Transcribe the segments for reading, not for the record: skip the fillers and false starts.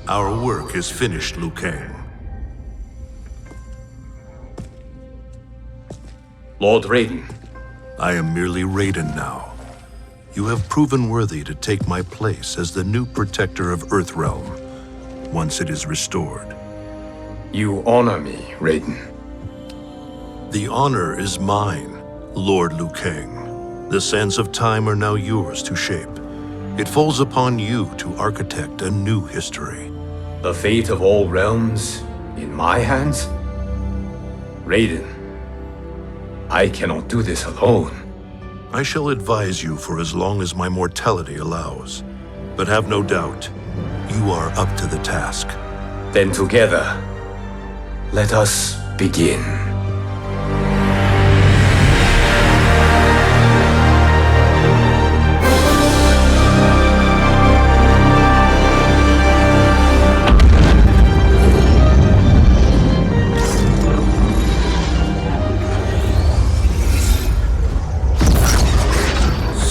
Our work is finished, Liu Kang. Lord Raiden, I am merely Raiden now. You have proven worthy to take my place as the new protector of Earthrealm, once it is restored. you honor me, Raiden. The honor is mine, Lord Liu Kang. The sands of time are now yours to shape. It falls upon you to architect a new history. The fate of all realms in my hands? Raiden, I cannot do this alone. I shall advise you for as long as my mortality allows. But have no doubt, you are up to the task. Then together, let us begin.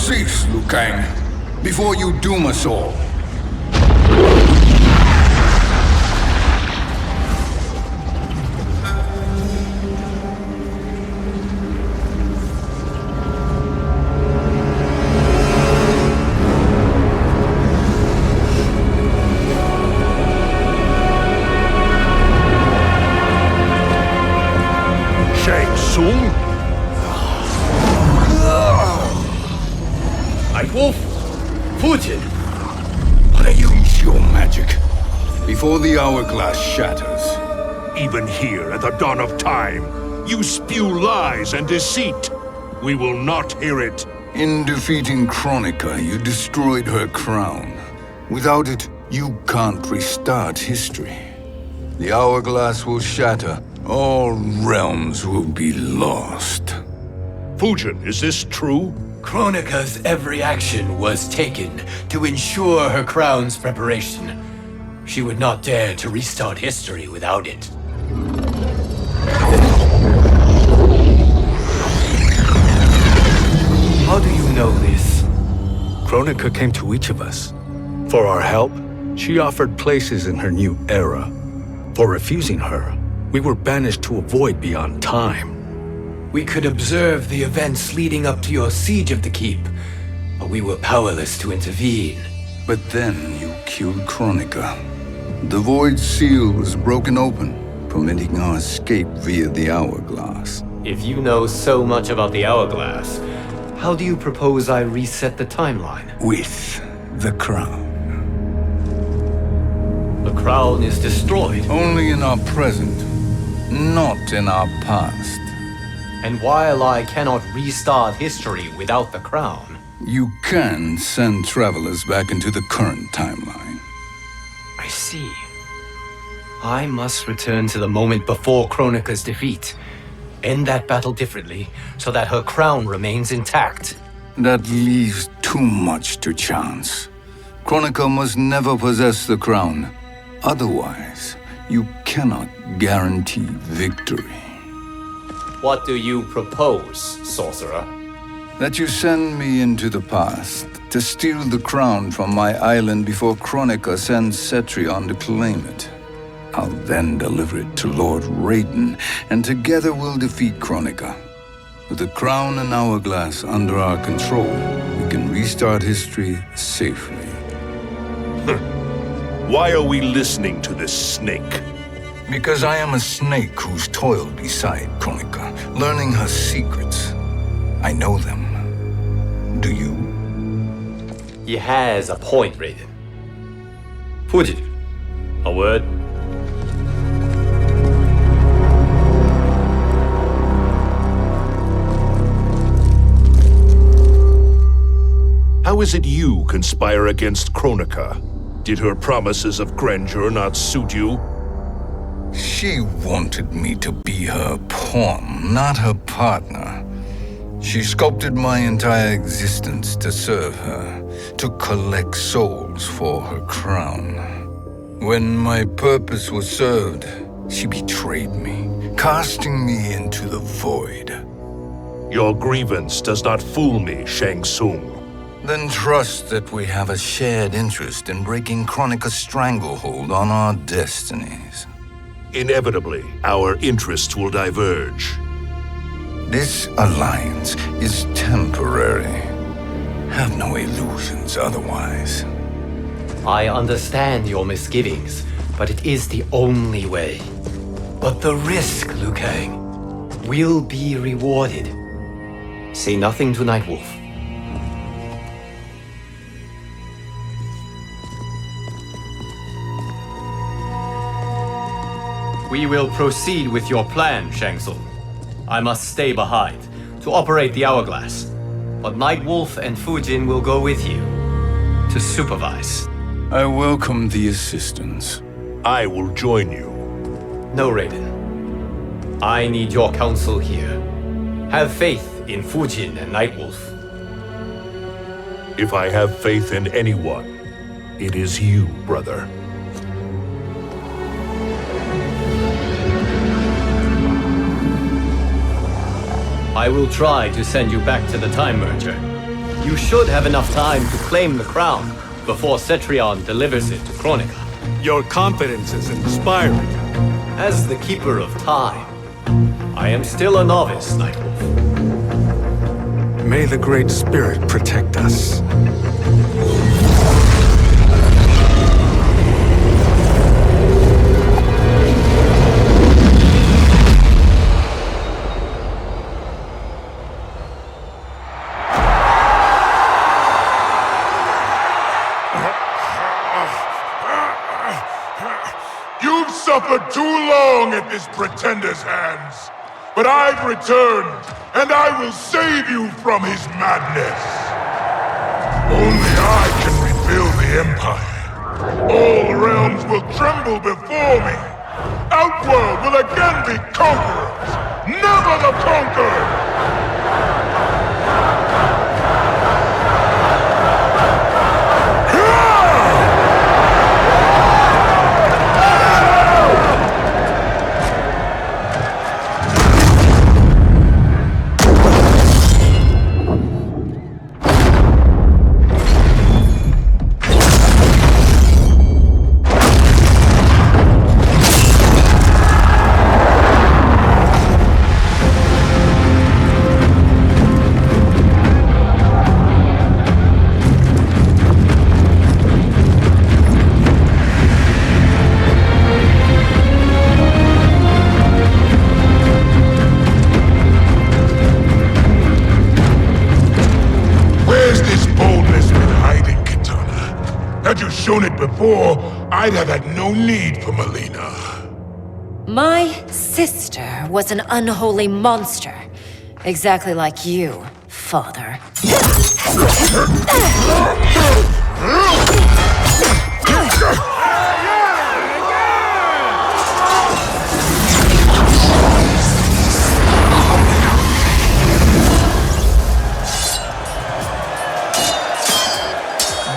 Cease, Liu Kang, before you doom us all. Shang Tsung? Nightwolf? Fujin! Use your magic before the hourglass shatters. Even here at the dawn of time, you spew lies and deceit. We will not hear it. In defeating Kronika, you destroyed her crown. Without it, you can't restart history. The hourglass will shatter. All realms will be lost. Fujin, is this true? Kronika's every action was taken to ensure her crown's preparation. She would not dare to restart history without it. How do you know this? Kronika came to each of us. For our help, she offered places in her new era. For refusing her, we were banished to a void beyond time. We could observe the events leading up to your siege of the keep, but we were powerless to intervene. But then you killed Kronika. The void seal was broken open, permitting our escape via the hourglass. If you know so much about the hourglass, how do you propose I reset the timeline? With the crown. The crown is destroyed. Only in our present, not in our past. And while I cannot restart history without the crown, You can send travelers back into the current timeline. I see. I must return to the moment before Kronika's defeat. End that battle differently, so that her crown remains intact. That leaves too much to chance. Kronika must never possess the crown. Otherwise, you cannot guarantee victory. What do you propose, sorcerer? That you send me into the past to steal the crown from my island before Kronika sends Cetrion to claim it. I'll then deliver it to Lord Raiden, and together we'll defeat Kronika. With the crown and hourglass under our control, we can restart history safely. Why are we listening to this snake? Because I am a snake who's toiled beside Kronika, learning her secrets. I know them. Do you? He has a point, Raiden. Fujin, a word? How is it you conspire against Kronika? Did her promises of grandeur not suit you? She wanted me to be her pawn, not her partner. She sculpted my entire existence to serve her, to collect souls for her crown. When my purpose was served, she betrayed me, casting me into the void. Your grievance does not fool me, Shang Tsung. Then trust that we have a shared interest in breaking Kronika's stranglehold on our destinies. Inevitably, our interests will diverge. This alliance is temporary. Have no illusions otherwise. I understand your misgivings, but it is the only way. But the risk, Liu Kang, will be rewarded. Say nothing to Nightwolf. We will proceed with your plan, Shang Tsung. I must stay behind to operate the hourglass. But Nightwolf and Fujin will go with you to supervise. I welcome the assistance. I will join you. No, Raiden. I need your counsel here. Have faith in Fujin and Nightwolf. If I have faith in anyone, it is you, brother. I will try to send you back to the Time Merger. You should have enough time to claim the crown before Cetrion delivers it to Kronika. Your confidence is inspiring. As the Keeper of Time, I am still a novice, Nightwolf. May the Great Spirit protect us. You've suffered too long at this pretender's hands. But I've returned, and I will save you from his madness. Only I can rebuild the Empire. All realms will tremble before me. Outworld will again be conquerors, never the conquered! Had you shown it before, I'd have had no need for Melina. My sister was an unholy monster. Exactly like you, father.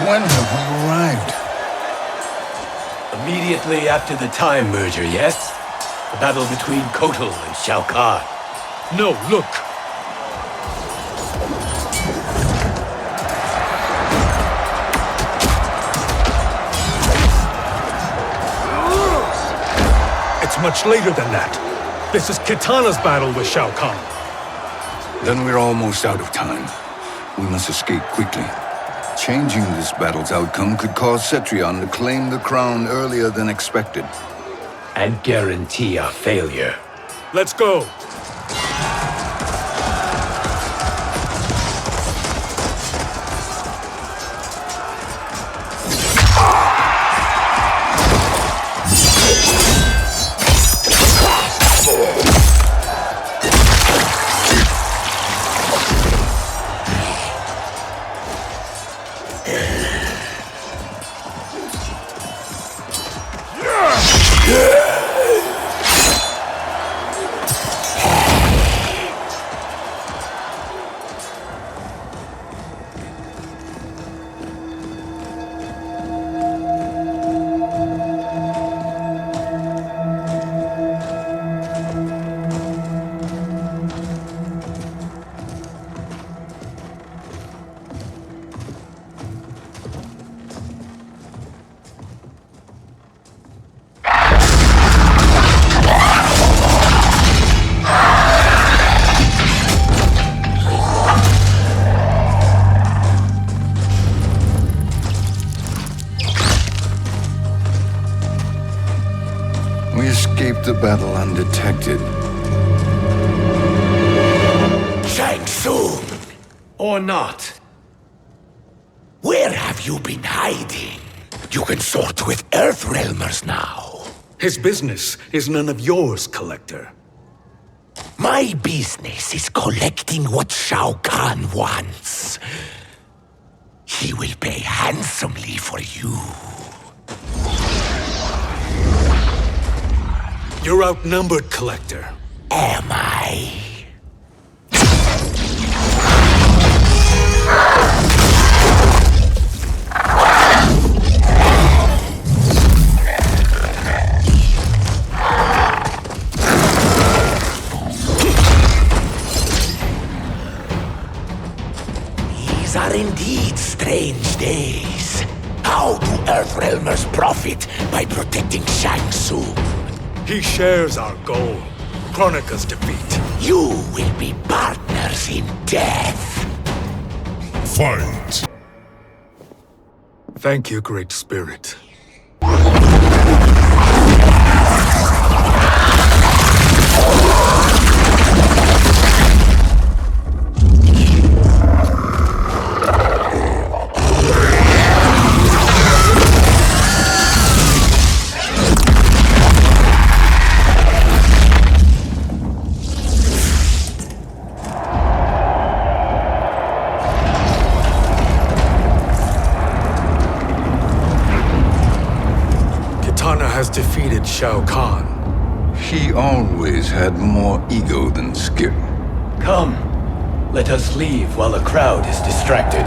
When have we arrived? Immediately after the Time Merger, yes? The battle between Kotal and Shao Kahn. No, look! It's much later than that. This is Kitana's battle with Shao Kahn. Then we're almost out of time. We must escape quickly. Changing this battle's outcome could cause Cetrion to claim the crown earlier than expected. And guarantee our failure. Let's go! escaped the battle undetected. Shang Tsung! Or not. Where have you been hiding? You can sort with Earthrealmers now. His business is none of yours, Collector. My business is collecting what Shao Kahn wants. He will pay handsomely for you. You're outnumbered, Collector. Am I? These are indeed strange days. How do Earthrealmers profit by protecting Shang Tsung? He shares our goal. Kronika's defeat. You will be partners in death. Fight! Thank you, Great Spirit. Has defeated Shao Kahn. He always had more ego than skill. Come, let us leave while the crowd is distracted.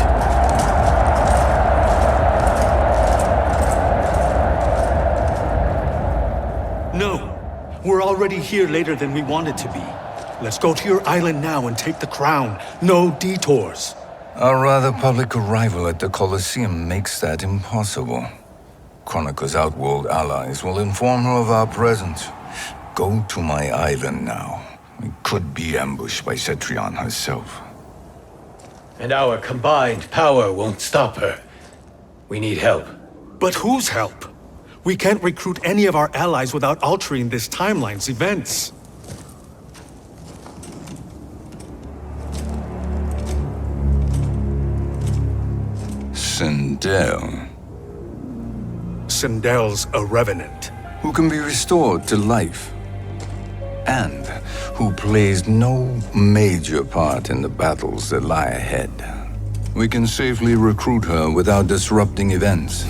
No, we're already here later than we wanted to be. Let's go to your island now and take the crown. No detours. Our rather public arrival at the Colosseum makes that impossible. Kronika's outworld allies will inform her of our presence. Go to my island now. We could be ambushed by Cetrion herself. And our combined power won't stop her. We need help. But whose help? We can't recruit any of our allies without altering this timeline's events. Sindel, Sindel's a revenant. who can be restored to life, and who plays no major part in the battles that lie ahead. We can safely recruit her without disrupting events.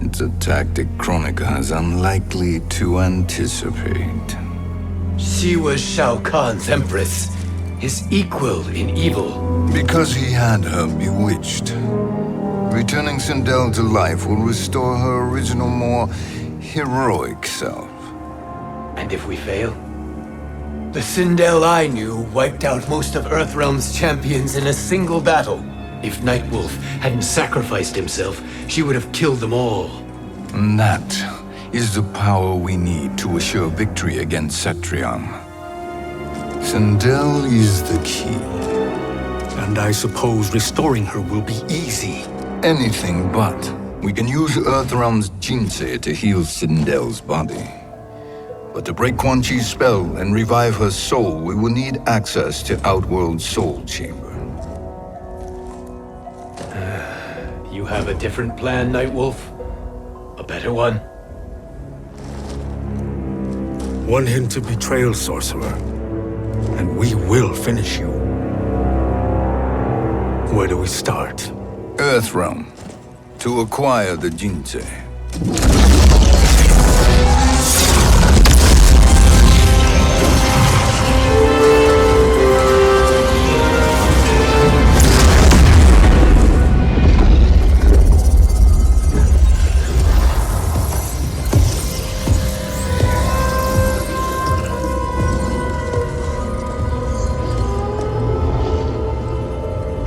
It's a tactic Kronika is unlikely to anticipate. She was Shao Kahn's empress, his equal in evil. Because he had her bewitched. Returning Sindel to life will restore her original, more heroic self. And if we fail? The Sindel I knew wiped out most of Earthrealm's champions in a single battle. If Nightwolf hadn't sacrificed himself, she would have killed them all. And that is the power we need to assure victory against Cetrion. Sindel is the key. And I suppose restoring her will be easy. Anything but. We can use Earthrealm's Jinsei to heal Sindel's body. But to break Quan Chi's spell and revive her soul, we will need access to Outworld's Soul Chamber. You have a different plan, Nightwolf? A better one? One hint of betrayal, sorcerer, and we will finish you. Where do we start? Earthrealm. To acquire the Jinsei.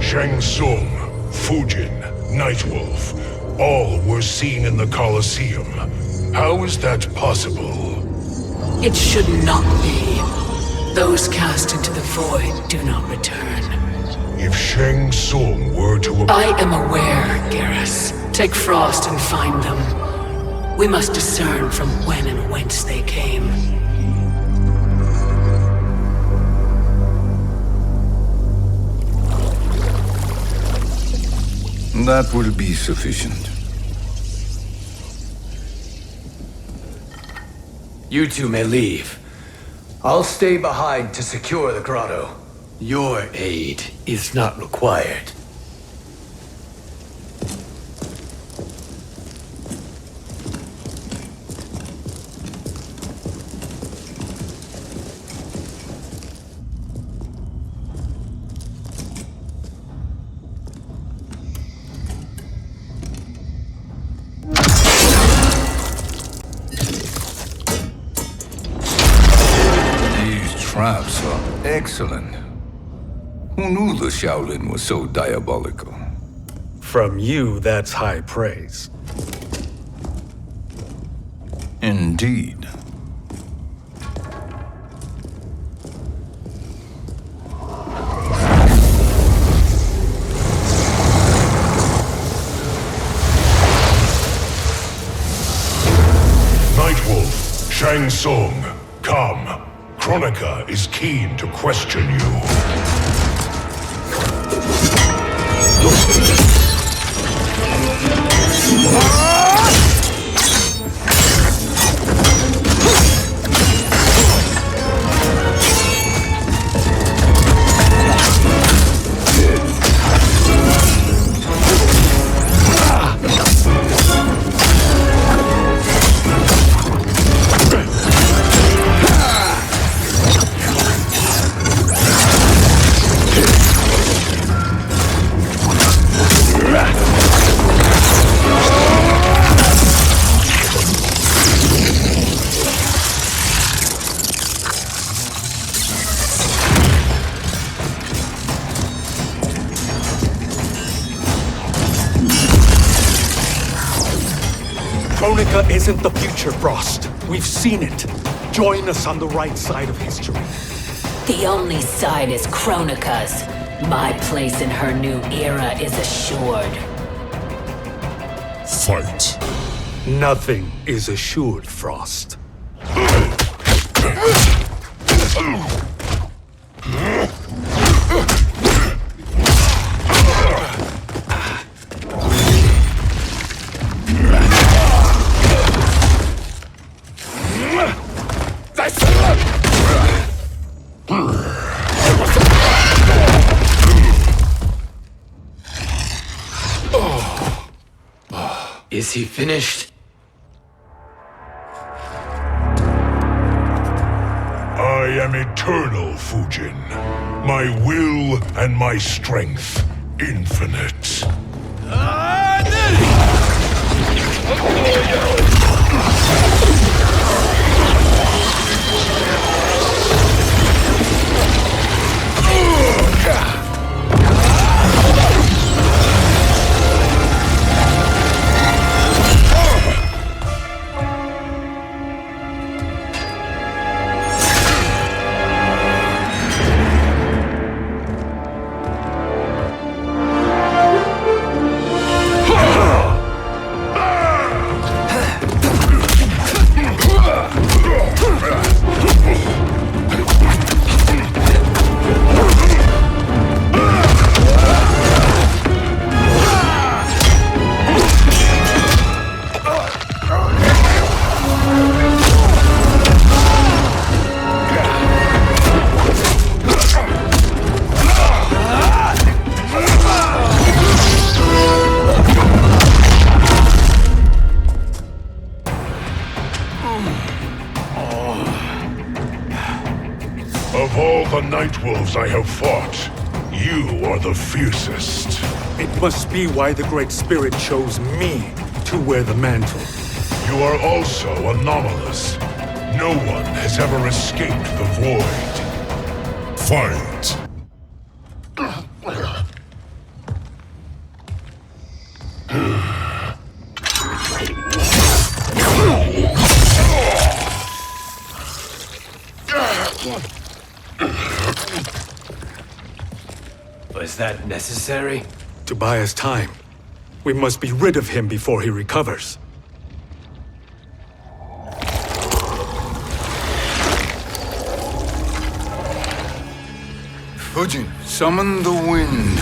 Shang Tsung, Fujin, Nightwolf, all were seen in the Colosseum. How is that possible? It should not be. Those cast into the void do not return. If Shang Tsung were to... I am aware, Garrus. Take Frost and find them. We must discern from when and whence they came. That will be sufficient. You two may leave. I'll stay behind to secure the grotto. Your aid is not required. Traps are excellent. Who knew the Shaolin was so diabolical? From you, that's high praise. Indeed. Nightwolf, Shang Tsung, come. Kronika is keen to question you. Kronika isn't the future, Frost. We've seen it. Join us on the right side of history. The only side is Kronika's. My place in her new era is assured. Fight. Nothing is assured, Frost. Is he finished? I am eternal, Fujin. My will and my strength infinite. Of all the Nightwolves I have fought, you are the fiercest. It must be why the Great Spirit chose me to wear the mantle. You are also anomalous. No one has ever escaped the void. Fight! Was that necessary? To buy us time. We must be rid of him before he recovers. Ujin, summon the wind.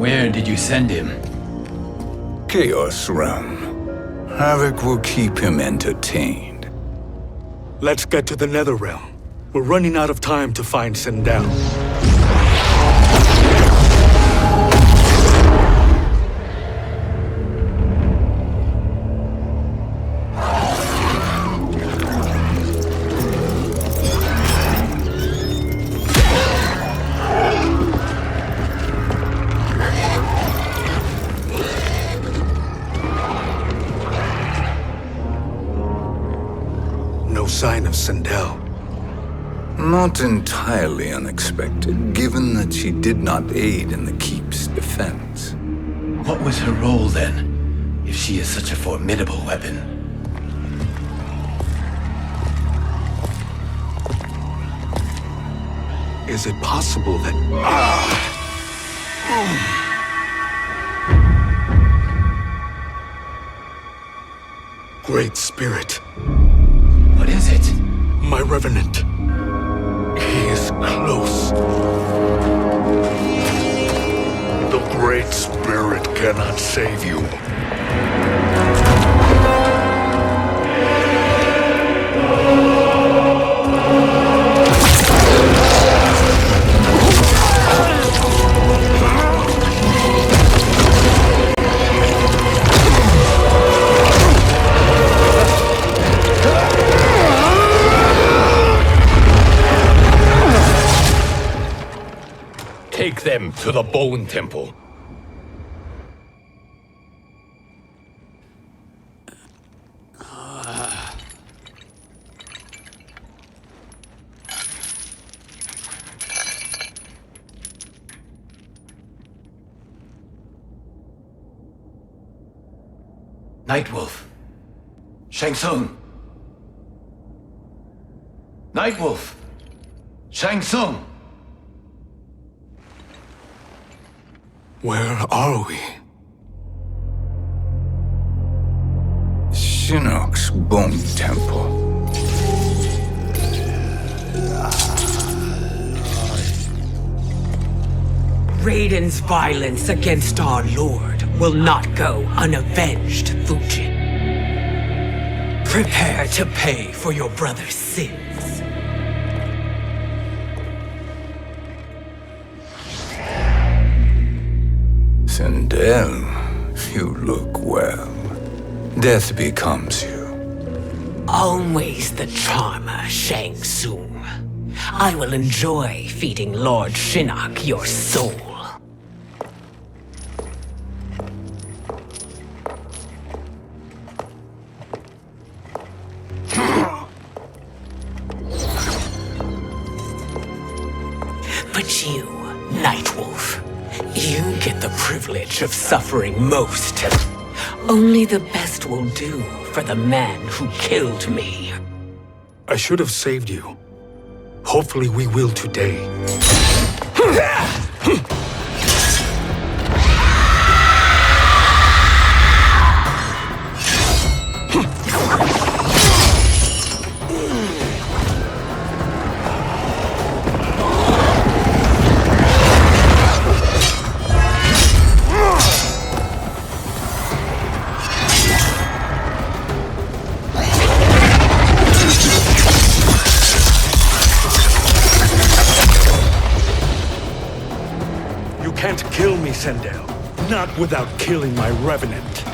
Where did you send him? Chaos Realm. Havoc will keep him entertained. Let's get to the Netherrealm. We're running out of time to find Sindel. No sign of Sindel. Not entirely unexpected, given that she did not aid in the Keep's defense. What was her role then, if she is such a formidable weapon? Is it possible that... Great Spirit. What is it? My Revenant. He is close. The Great Spirit cannot save you. Take them to the Bone Temple. Nightwolf. Shang Tsung. Nightwolf. Shang Tsung. Where are we? Shinnok's Bone Temple. Raiden's violence against our Lord will not go unavenged, Fujin. Prepare to pay for your brother's sins. Sindel, you look well. Death becomes you. Always the charmer, Shang Tsung. I will enjoy feeding Lord Shinnok your soul. But you, Nightwolf, you get the privilege of suffering most. Only the best will do for the man who killed me. I should have saved you. Hopefully we will today. Can't kill me, Sindel. Not without killing my Revenant.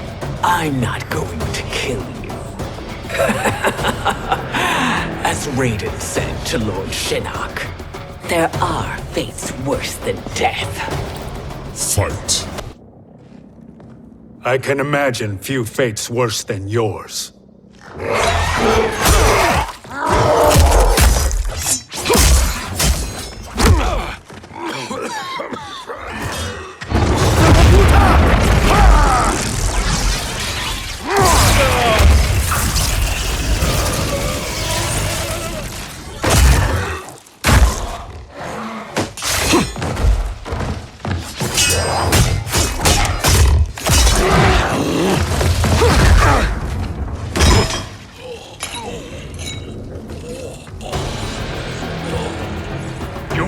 I'm not going to kill you. As Raiden said to Lord Shinnok, there are fates worse than death. Fight. I can imagine few fates worse than yours.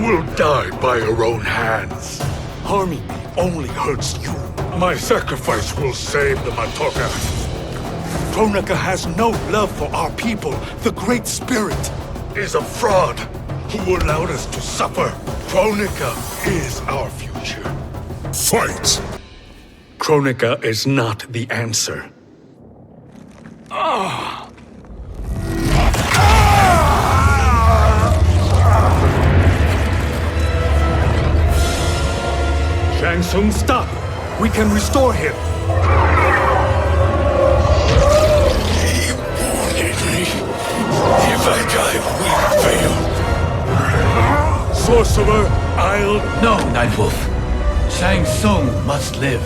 will die by your own hands. Harming me only hurts you. My sacrifice will save the Matoka. Kronika has no love for our people. The Great Spirit is a fraud who allowed us to suffer. Kronika is our future. Fight! Kronika is not the answer. Shang Tsung, stop! We can restore him! He wanted me. If I die, we fail. Sorcerer, I'll... No, Nightwolf. Shang Tsung must live.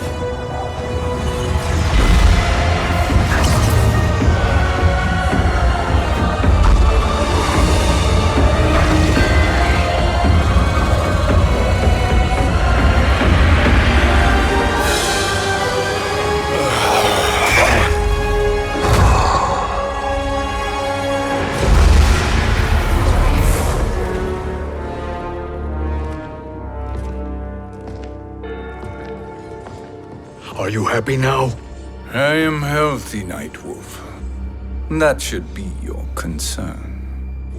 Are you happy now? I am healthy, Nightwolf. That should be your concern.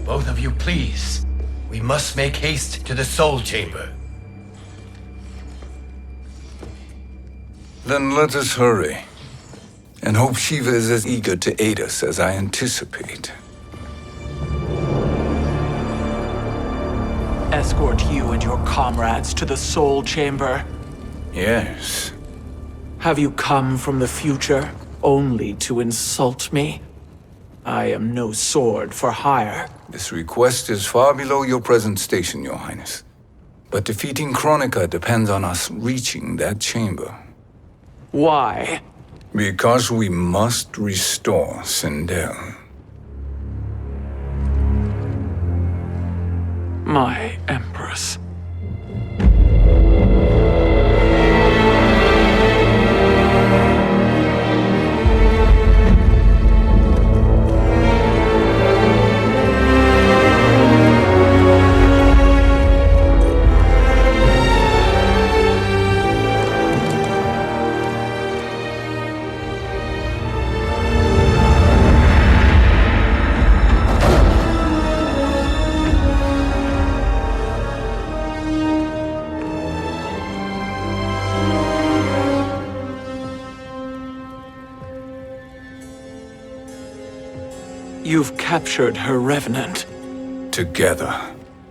Both of you, please. We must make haste to the Soul Chamber. Then let us hurry. And hope Shiva is as eager to aid us as I anticipate. Escort you and your comrades to the Soul Chamber. Yes. Have you come from the future only to insult me? I am no sword for hire. This request is far below your present station, Your Highness. But defeating Kronika depends on us reaching that chamber. Why? Because we must restore Sindel. My Empress. You've captured her revenant. Together,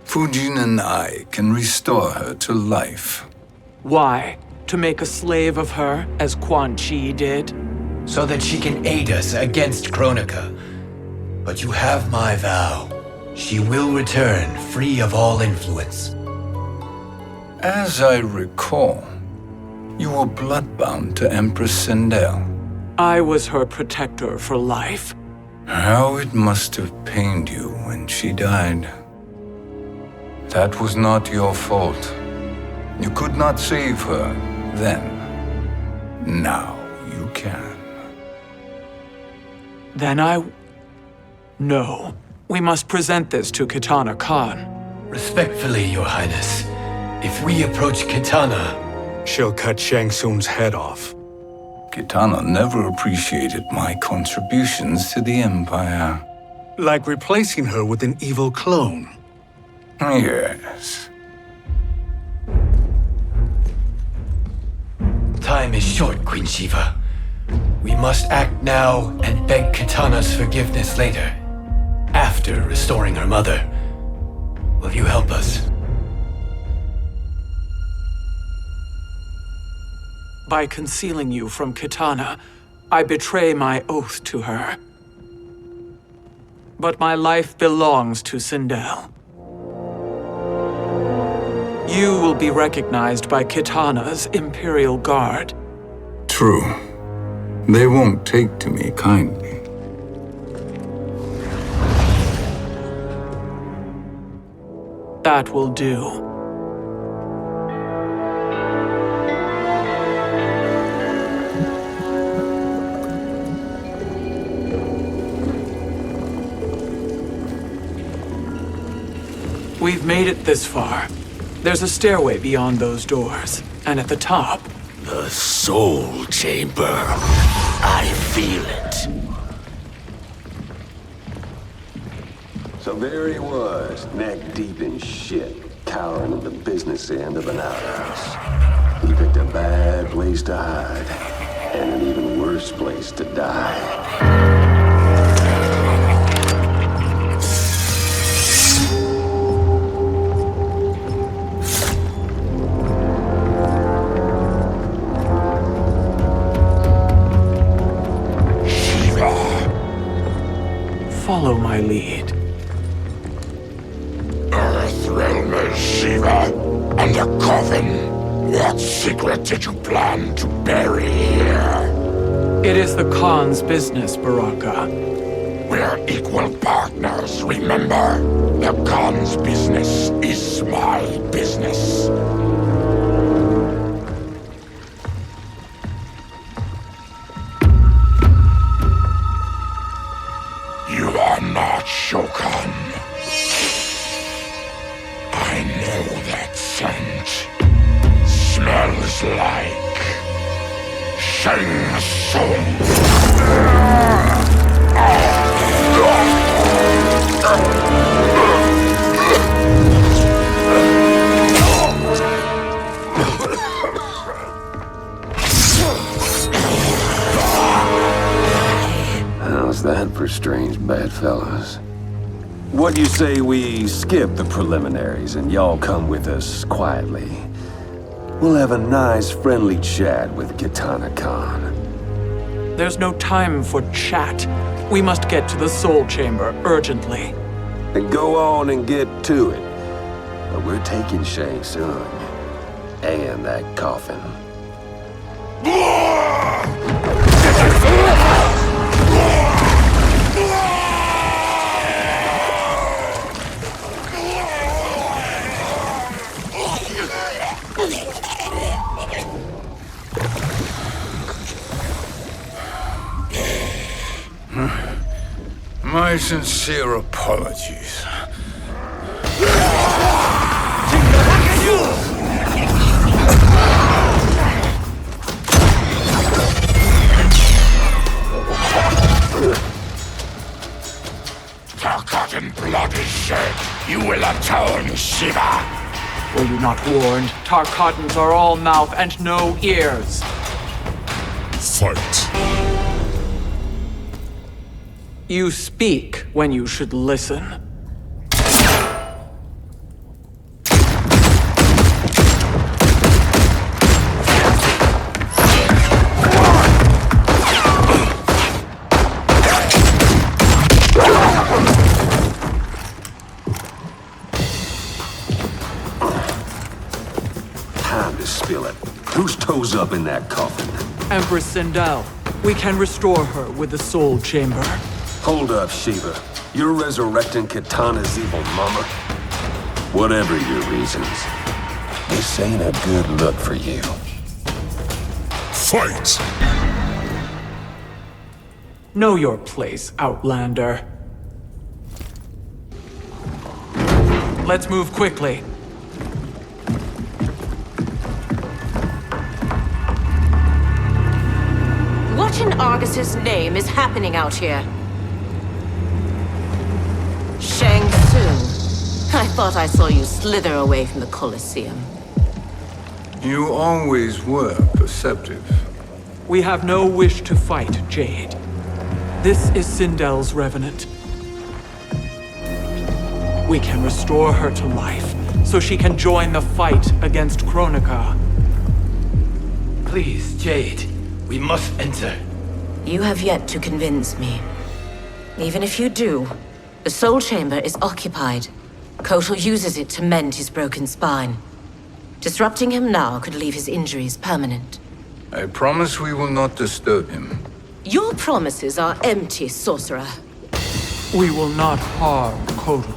Fujin and I can restore her to life. Why? To make a slave of her, as Quan Chi did? So that she can aid us against Kronika. But you have my vow. She will return free of all influence. As I recall, you were bloodbound to Empress Sindel. I was her protector for life. How it must have pained you when she died. That was not your fault. You could not save her then. Now you can. Then No. We must present this to Kitana Khan. Respectfully, Your Highness, if we approach Kitana... She'll cut Shang Tsung's head off. Kitana never appreciated my contributions to the Empire. Like replacing her with an evil clone. Yes. Time is short, Queen Shiva. We must act now and beg Kitana's forgiveness later. After restoring her mother. Will you help us? By concealing you from Kitana, I betray my oath to her. But my life belongs to Sindel. You will be recognized by Kitana's Imperial Guard. True. They won't take to me kindly. That will do. We've made it this far. There's a stairway beyond those doors, and at the top... The Soul Chamber. I feel it. So there he was, neck deep in shit, cowering at the business end of an outhouse. He picked a bad place to hide, and an even worse place to die. Follow my lead. Earthrealmer Shiva, and a coffin. What secret did you plan to bury here? It is the Khan's business, Baraka. We're equal partners, remember? The Khan's business is my business. You are not Shokan. I know that scent. Smells like Shang Tsung. How's that for strange bedfellows? What do you say we skip the preliminaries and y'all come with us quietly? We'll have a nice friendly chat with Kitana Khan. There's no time for chat. We must get to the Soul Chamber urgently. Then go on and get to it. But we're taking Shang Tsung. And that coffin. My sincere apologies. Tarkatan blood is shed. You will atone, Shiva. Were you not warned? Tarkatans are all mouth and no ears. Fight. You speak when you should listen. Time to spill it. Whose toes up in that coffin? Empress Sindel, we can restore her with the Soul Chamber. Hold up, Shiva. You're resurrecting Kitana's evil mama? Whatever your reasons, this ain't a good look for you. Fight! Know your place, Outlander. Let's move quickly. What in Argus's name is happening out here? Shang Tsung. I thought I saw you slither away from the Colosseum. You always were perceptive. We have no wish to fight, Jade. This is Sindel's revenant. We can restore her to life, so she can join the fight against Kronika. Please, Jade. We must enter. You have yet to convince me. Even if you do, the Soul Chamber is occupied. Kotal uses it to mend his broken spine. Disrupting him now could leave his injuries permanent. I promise we will not disturb him. Your promises are empty, sorcerer. We will not harm Kotal.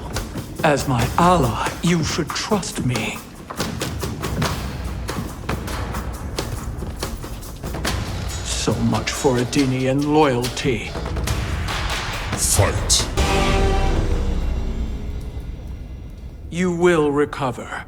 As my ally, you should trust me. So much for Adenian loyalty. Fight. You will recover.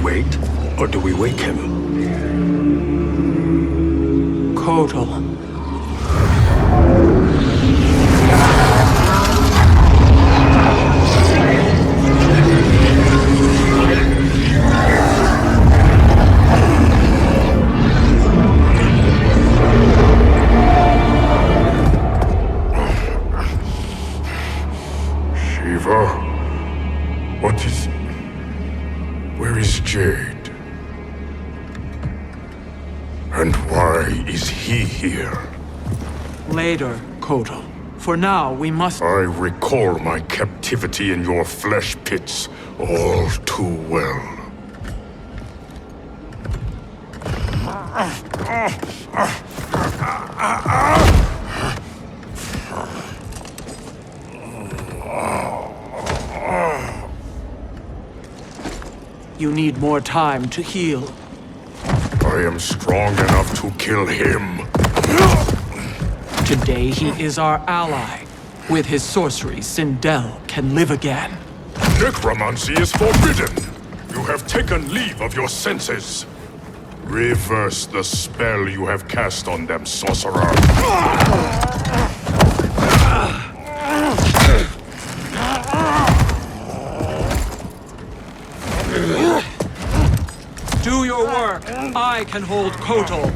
wait, or do we wake him? Kotal. Shiva? What is... Where is Jade? And why is he here? Later, Kotal. For now, we must... I recall my captivity in your flesh pits all too well. You need more time to heal. I am strong enough to kill him. Today he is our ally. With his sorcery, Sindel can live again. Necromancy is forbidden. You have taken leave of your senses. Reverse the spell you have cast on them, sorcerer. Do your work. I can hold Kotal.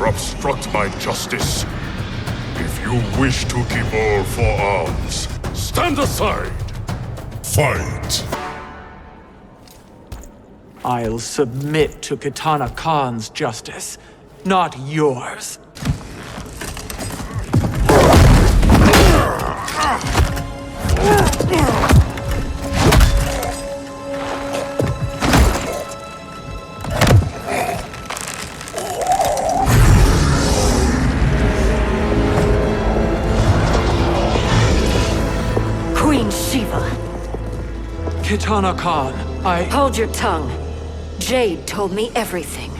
Obstruct my justice. If you wish to keep all for arms, stand aside. Fight. I'll submit to Kitana Khan's justice, not yours. Kitana Khan, I... Hold your tongue. Jade told me everything.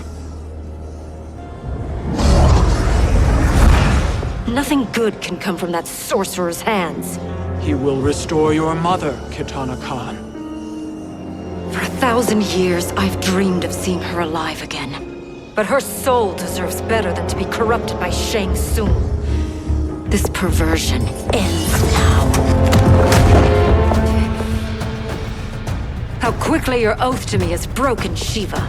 Nothing good can come from that sorcerer's hands. He will restore your mother, Kitana Khan. For 1,000 years, I've dreamed of seeing her alive again. But her soul deserves better than to be corrupted by Shang Tsung. This perversion ends now. How quickly your oath to me is broken, Shiva.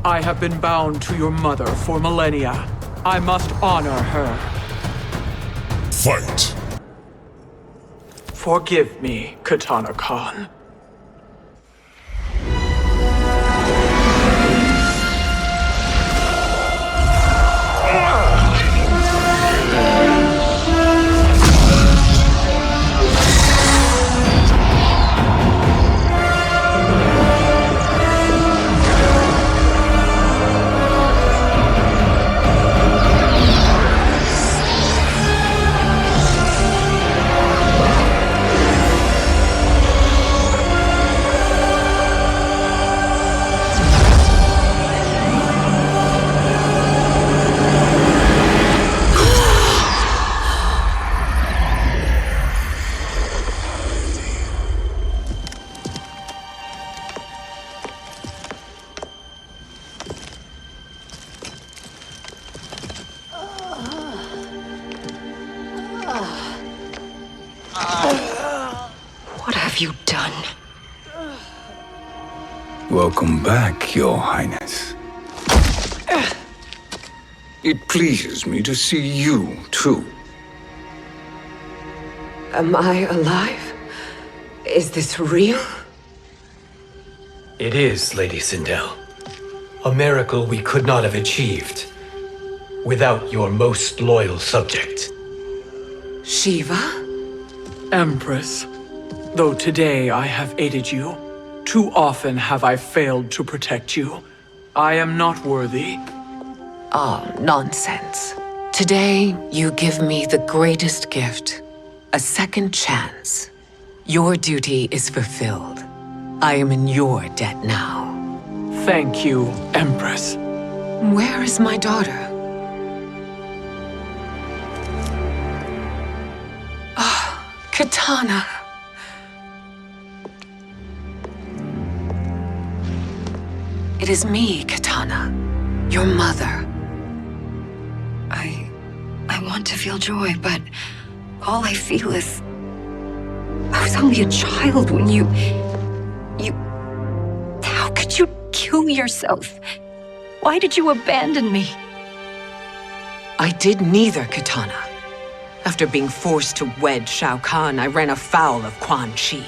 I have been bound to your mother for millennia. I must honor her. Fight. Forgive me, Kitana Khan. have you done? Welcome back, Your Highness. It pleases me to see you, too. Am I alive? Is this real? It is, Lady Sindel. A miracle we could not have achieved without your most loyal subject. Shiva? Empress, though today I have aided you, too often have I failed to protect you. I am not worthy. Oh, nonsense. Today, you give me the greatest gift. A second chance. Your duty is fulfilled. I am in your debt now. Thank you, Empress. Where is my daughter? Ah, Katana. It is me, Katana. Your mother. I want to feel joy, but all I feel is... I was only a child when you... How could you kill yourself? Why did you abandon me? I did neither, Katana. After being forced to wed Shao Kahn, I ran afoul of Quan Chi.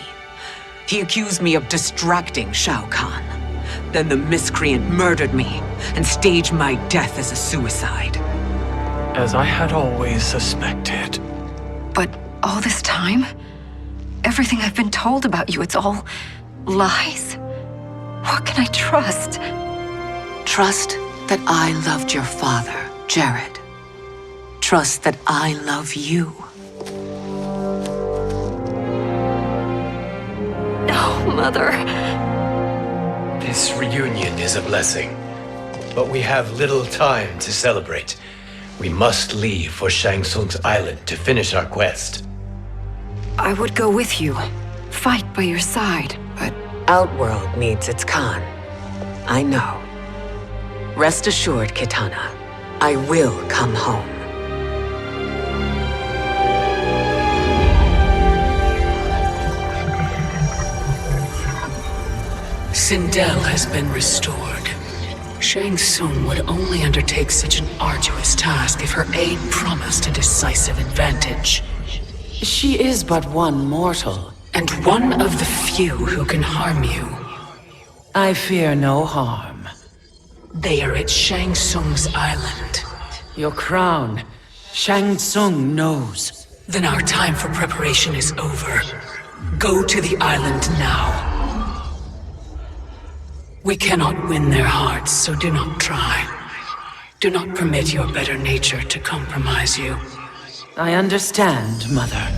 He accused me of distracting Shao Kahn. Then the miscreant murdered me and staged my death as a suicide. As I had always suspected. But all this time? Everything I've been told about you, it's all lies? What can I trust? Trust that I loved your father, Jared. Trust that I love you. Oh, Mother. This reunion is a blessing, but we have little time to celebrate. We must leave for Shang Tsung's island to finish our quest. I would go with you, fight by your side, but Outworld needs its Khan. I know. Rest assured, Kitana, I will come home. Sindel has been restored. Shang Tsung would only undertake such an arduous task if her aid promised a decisive advantage. She is but one mortal, and one of the few who can harm you. I fear no harm. They are at Shang Tsung's island. Your crown, Shang Tsung knows. Then our time for preparation is over. Go to the island now. We cannot win their hearts, so do not try. Do not permit your better nature to compromise you. I understand, Mother.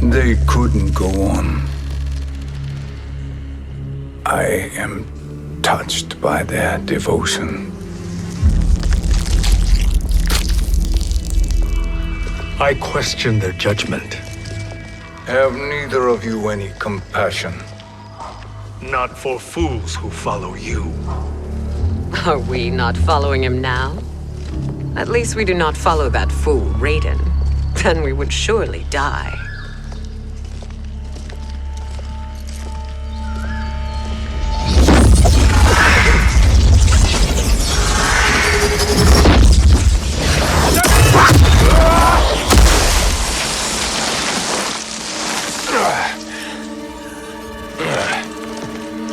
They couldn't go on. I am touched by their devotion. I question their judgment. Have neither of you any compassion? Not for fools who follow you. Are we not following him now? At least we do not follow that fool, Raiden. Then we would surely die.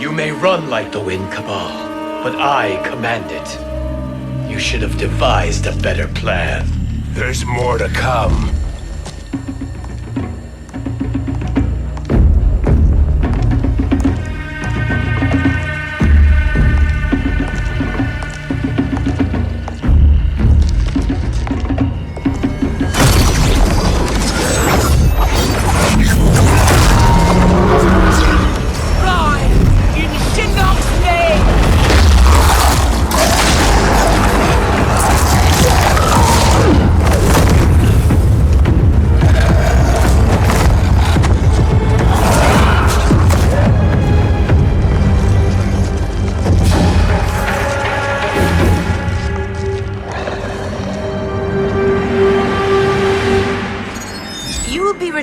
You may run like the wind, Cabal, but I command it. You should have devised a better plan. There's more to come.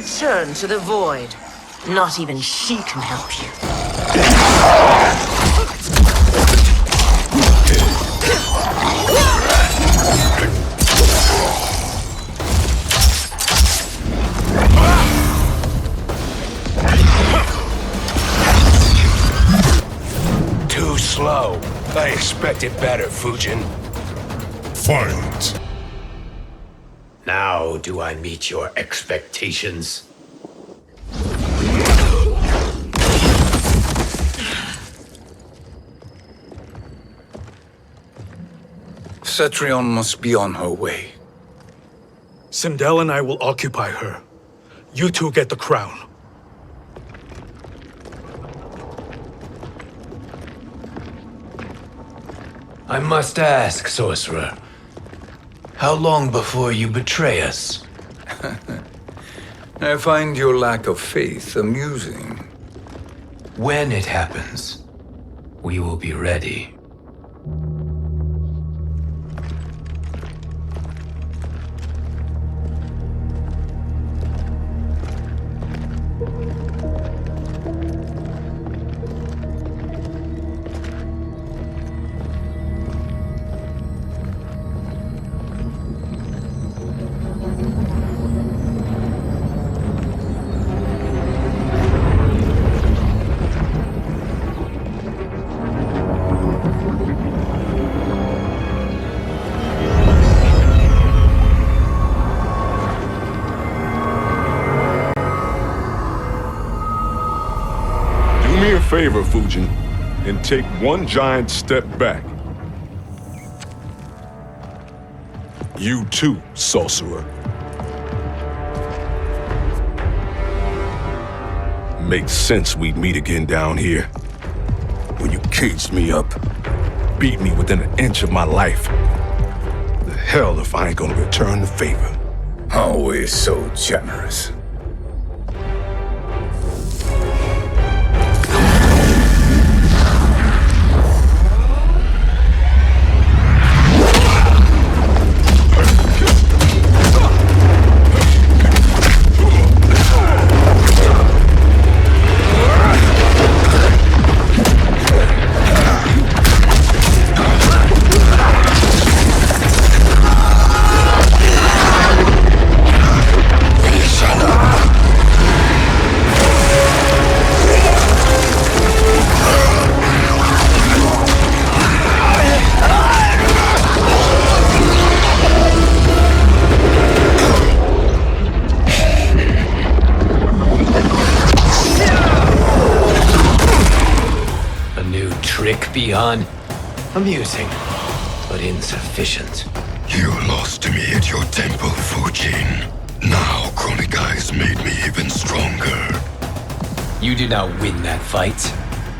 Return to the void. Not even she can help you. Too slow. I expected better, Fujin. Fight! Now do I meet your expectations? Cetrion must be on her way. Sindel and I will occupy her. You two get the crown. I must ask, sorcerer. How long before you betray us? I find your lack of faith amusing. When it happens, we will be ready. Favor, Fujin, and take one giant step back. You too, sorcerer. Makes sense we'd meet again down here. When you caged me up, beat me within an inch of my life. The hell if I ain't gonna return the favor. Always so generous. Beyond amusing, but insufficient. You lost to me at your temple, Fujin. Now Kronika has made me even stronger. You did not win that fight.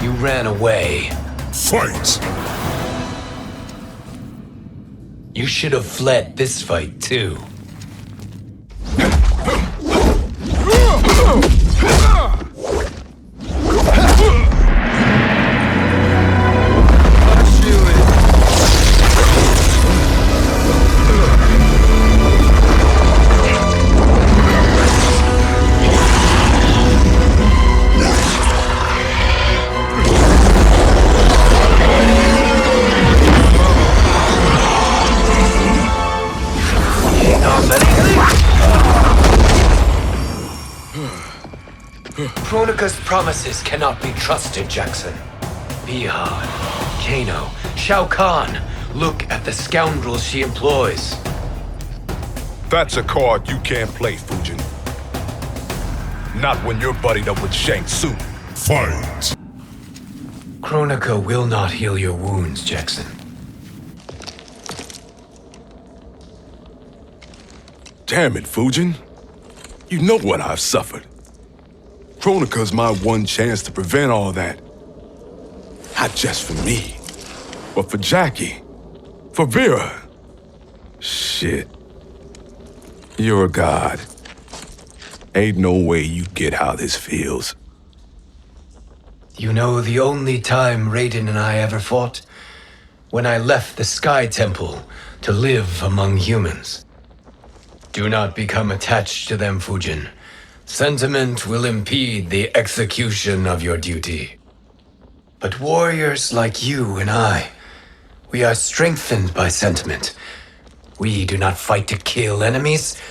You ran away. Fight! You should have fled this fight, too. Kronika's promises cannot be trusted, Jackson. Bihan, Kano, Shao Kahn. Look at the scoundrels she employs. That's a card you can't play, Fujin. Not when you're buddied up with Shang Tsung. Fight! Kronika will not heal your wounds, Jackson. Damn it, Fujin. You know what I've suffered. Kronika's my one chance to prevent all that. Not just for me, but for Jackie, for Vera. Shit. You're a god. Ain't no way you get how this feels. You know the only time Raiden and I ever fought? When I left the Sky Temple to live among humans. Do not become attached to them, Fujin. Sentiment will impede the execution of your duty. But warriors like you and I, we are strengthened by sentiment. We do not fight to kill enemies.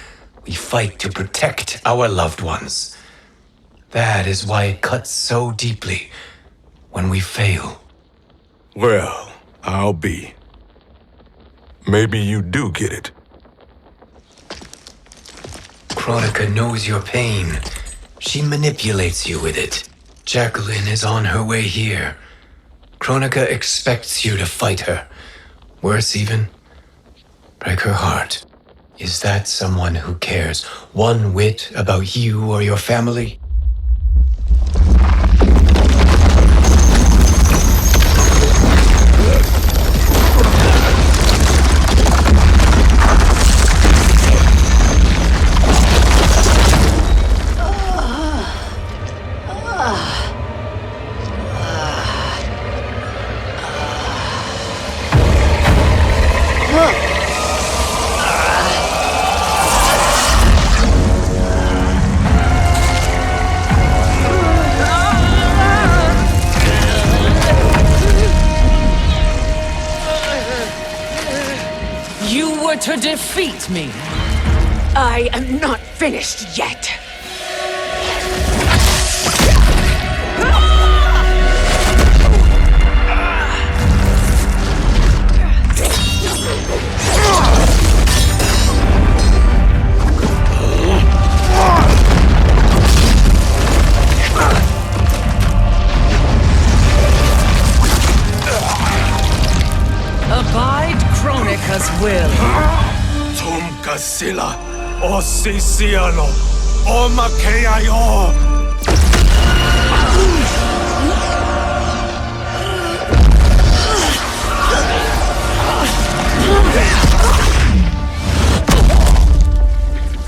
We fight to protect our loved ones. That is why it cuts so deeply when we fail. Well, I'll be. Maybe you do get it. Kronika knows your pain. She manipulates you with it. Jacqueline is on her way here. Kronika expects you to fight her. Worse even, break her heart. Is that someone who cares one whit about you or your family? To defeat me. I am not finished yet. Abide Kronika's will. Sila, o Sisialo, o Makeayo.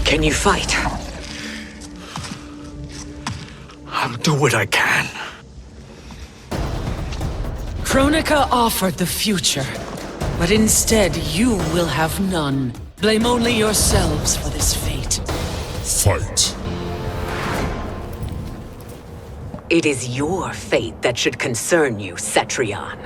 Can you fight? I'll do what I can. Kronika offered the future, but instead you will have none. Blame only yourselves for this fate. Fight. It is your fate that should concern you, Cetrion.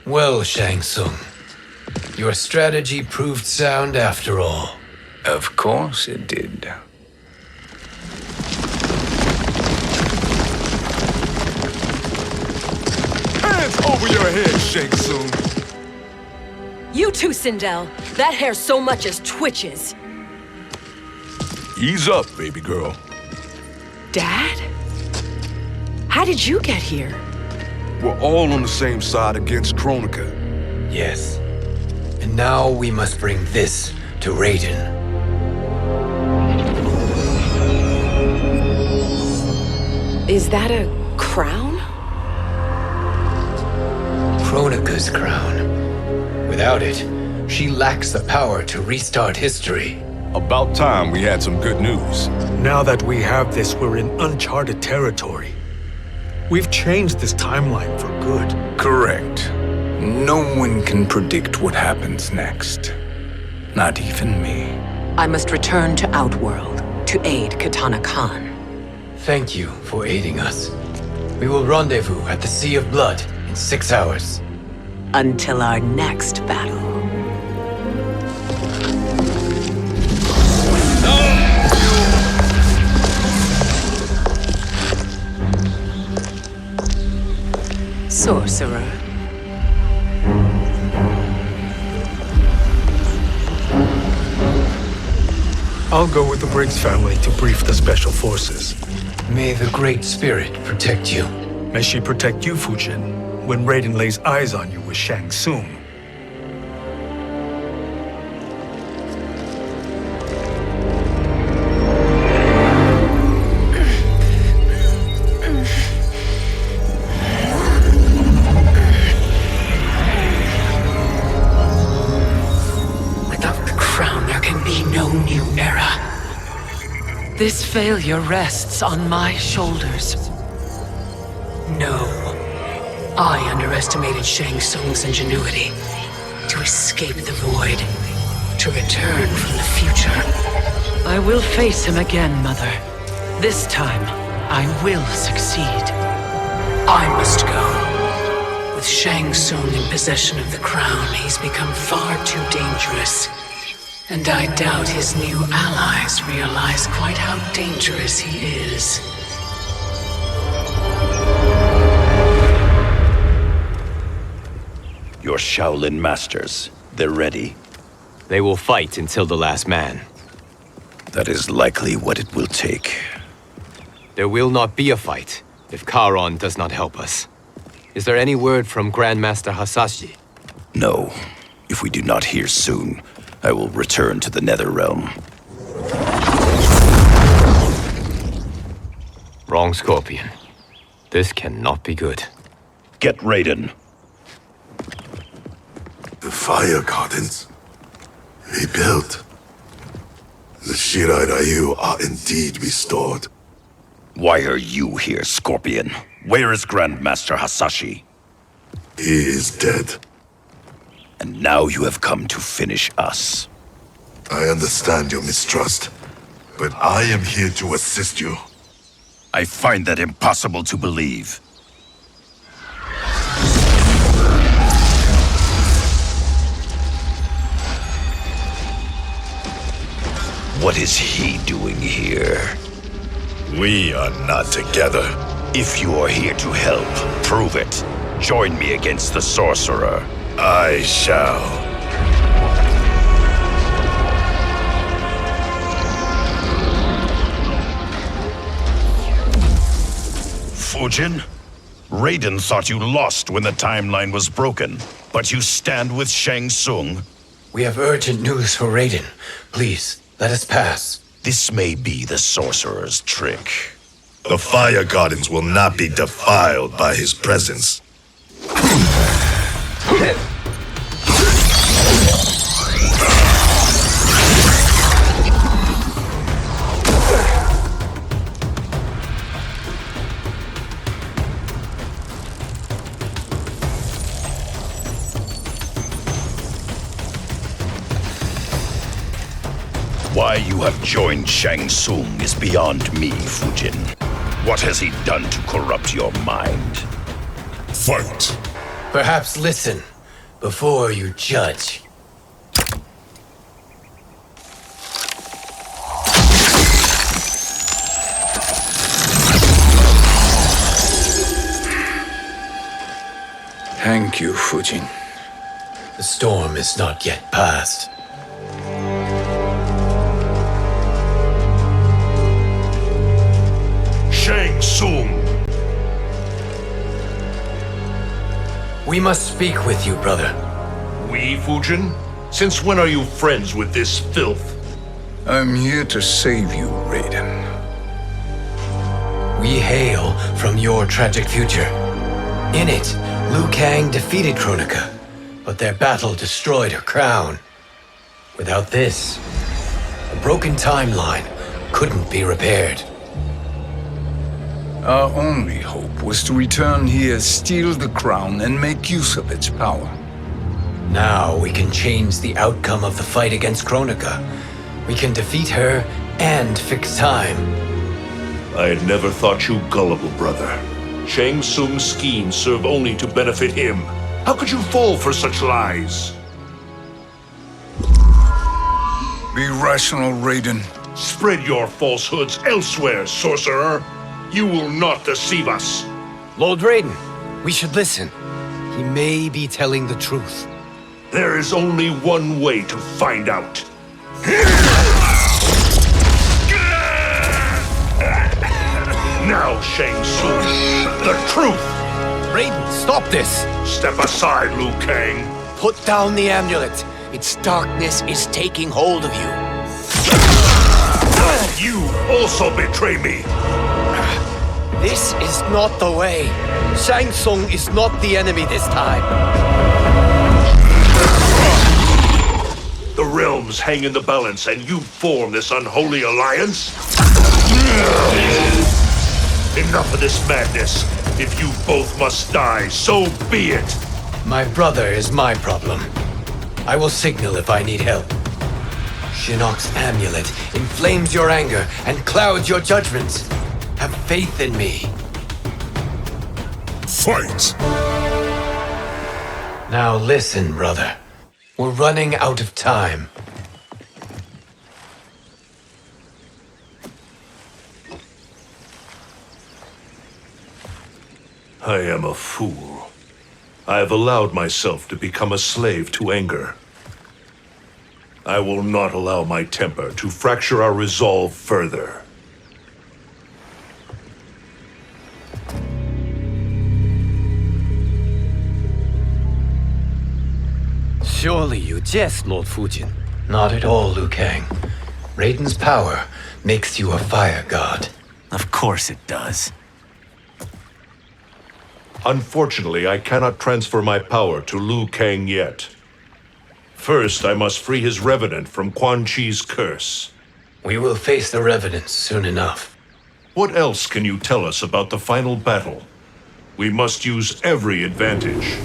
Well, Shang Tsung, your strategy proved sound after all. Of course it did. Hands over your head, Shang Tsung. You too, Sindel. That hair so much as twitches. Ease up, baby girl. Dad? How did you get here? We're all on the same side against Kronika. Yes. And now we must bring this to Raiden. Is that a crown? Kronika's crown. Without it, she lacks the power to restart history. About time we had some good news. Now that we have this, we're in uncharted territory. We've changed this timeline for good. Correct. No one can predict what happens next. Not even me. I must return to Outworld to aid Katana Khan. Thank you for aiding us. We will rendezvous at the Sea of Blood in 6 hours. Until our next battle. Sorcerer. I'll go with the Briggs family to brief the Special Forces. May the Great Spirit protect you. May she protect you, Fujin, when Raiden lays eyes on you with Shang Tsung. This failure rests on my shoulders. No. I underestimated Shang Tsung's ingenuity. To escape the void. To return from the future. I will face him again, Mother. This time, I will succeed. I must go. With Shang Tsung in possession of the crown, he's become far too dangerous. And I doubt his new allies realize quite how dangerous he is. Your Shaolin masters, they're ready. They will fight until the last man. That is likely what it will take. There will not be a fight if Charon does not help us. Is there any word from Grandmaster Hasashi? No. If we do not hear soon, I will return to the Netherrealm. Wrong, Scorpion. This cannot be good. Get Raiden. The Fire Gardens. Rebuilt. The Shirai Ryu are indeed restored. Why are you here, Scorpion? Where is Grandmaster Hasashi? He is dead. And now you have come to finish us. I understand your mistrust, but I am here to assist you. I find that impossible to believe. What is he doing here? We are not together. If you are here to help, prove it. Join me against the Sorcerer. I shall. Fujin? Raiden thought you lost when the timeline was broken, but you stand with Shang Tsung. We have urgent news for Raiden. Please, let us pass. This may be the Sorcerer's trick. The Fire Gardens will not be defiled by his presence. Why you have joined Shang Tsung is beyond me, Fujin. What has he done to corrupt your mind? Fight! Perhaps listen before you judge. Thank you, Fujin. The storm is not yet past. Shang Tsung! We must speak with you, brother. We, Fujin? Since when are you friends with this filth? I'm here to save you, Raiden. We hail from your tragic future. In it, Liu Kang defeated Kronika, but their battle destroyed her crown. Without this, a broken timeline couldn't be repaired. Our only hope was to return here, steal the crown, and make use of its power. Now we can change the outcome of the fight against Kronika. We can defeat her and fix time. I had never thought you gullible, brother. Shang Tsung's schemes serve only to benefit him. How could you fall for such lies? Be rational, Raiden. Spread your falsehoods elsewhere, sorcerer. You will not deceive us. Lord Raiden, we should listen. He may be telling the truth. There is only one way to find out. Now, Shang Tsung, the truth! Raiden, stop this! Step aside, Liu Kang. Put down the amulet. Its darkness is taking hold of you. You also betray me. This is not the way. Shang Tsung is not the enemy this time. The realms hang in the balance, and you form this unholy alliance? Enough of this madness. If you both must die, so be it. My brother is my problem. I will signal if I need help. Shinnok's amulet inflames your anger and clouds your judgments. Have faith in me. Fight! Now listen, brother. We're running out of time. I am a fool. I have allowed myself to become a slave to anger. I will not allow my temper to fracture our resolve further. Surely you jest, Lord Fujin. Not at all, Liu Kang. Raiden's power makes you a fire god. Of course it does. Unfortunately, I cannot transfer my power to Liu Kang yet. First, I must free his revenant from Quan Chi's curse. We will face the revenants soon enough. What else can you tell us about the final battle? We must use every advantage.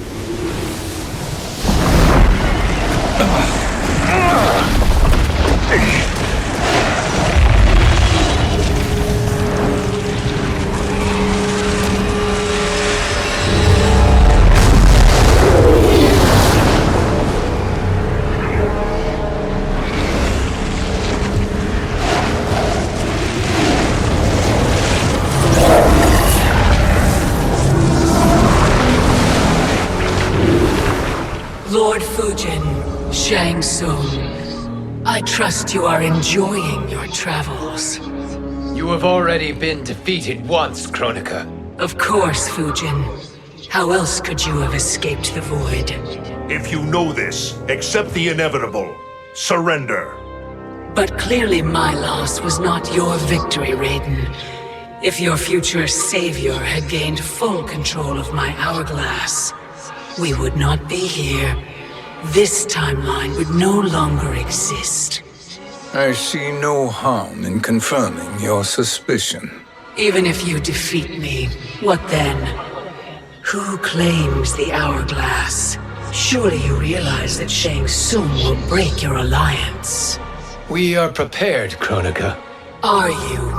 Lord Fujin, Shang Tsung, I trust you are enjoying your travels. You have already been defeated once, Kronika. Of course, Fujin. How else could you have escaped the void? If you know this, accept the inevitable. Surrender. But clearly my loss was not your victory, Raiden. If your future savior had gained full control of my hourglass, we would not be here. This timeline would no longer exist. I see no harm in confirming your suspicion. Even if you defeat me, what then? Who claims the hourglass? Surely you realize that Shang Tsung will break your alliance. We are prepared, Kronika. Are you?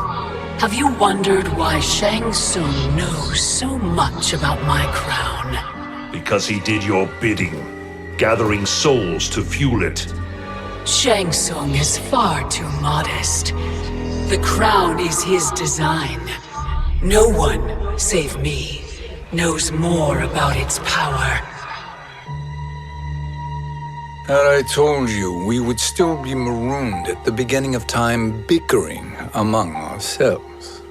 Have you wondered why Shang Tsung knows so much about my crown? Because he did your bidding, gathering souls to fuel it. Shang Tsung is far too modest. The crown is his design. No one, save me, knows more about its power. Had I told you, we would still be marooned at the beginning of time, bickering among ourselves.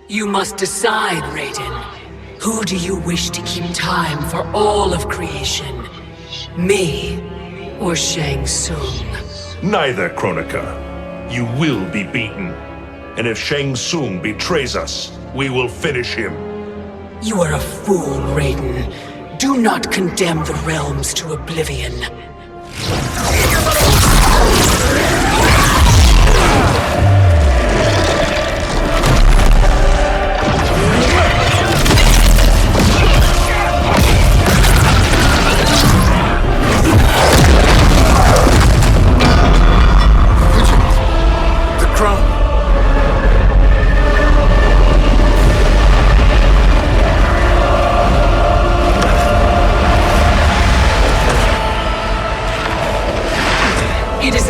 You must decide, Raiden. Who do you wish to keep time for all of creation? Me or Shang Tsung? Neither, Kronika. You will be beaten. And if Shang Tsung betrays us, we will finish him. You are a fool, Raiden. Do not condemn the realms to oblivion.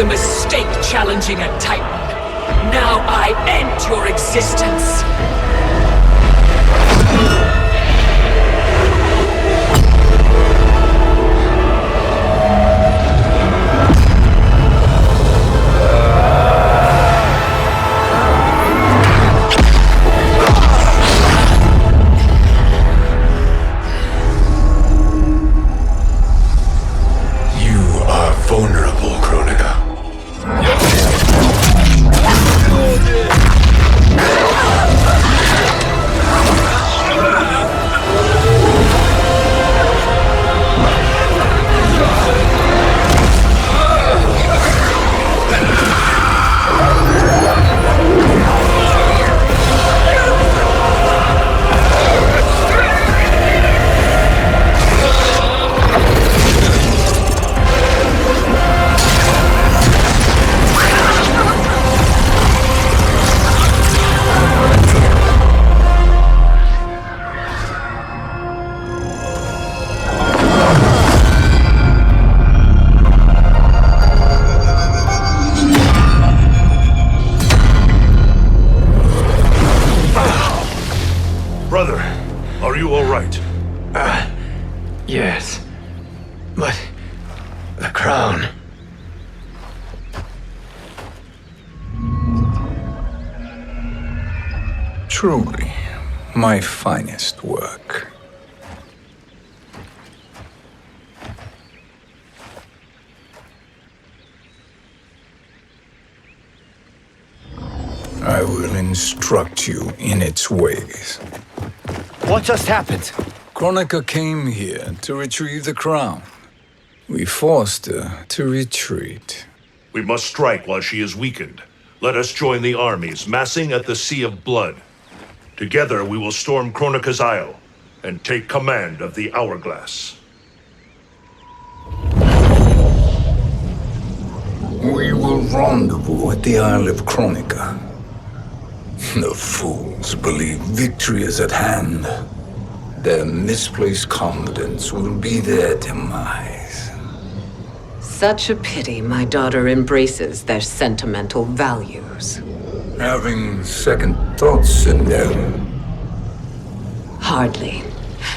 a mistake challenging a Titan. Now I end your existence. Vulnerable, Kronika. Brother, are you all right? Yes. But the crown. Truly, my finest work. I will instruct you in its ways. What just happened? Kronika came here to retrieve the crown. We forced her to retreat. We must strike while she is weakened. Let us join the armies, massing at the Sea of Blood. Together we will storm Kronika's Isle and take command of the Hourglass. We will rendezvous at the Isle of Kronika. The fools believe victory is at hand. Their misplaced confidence will be their demise. Such a pity my daughter embraces their sentimental values. Having second thoughts in them. Hardly.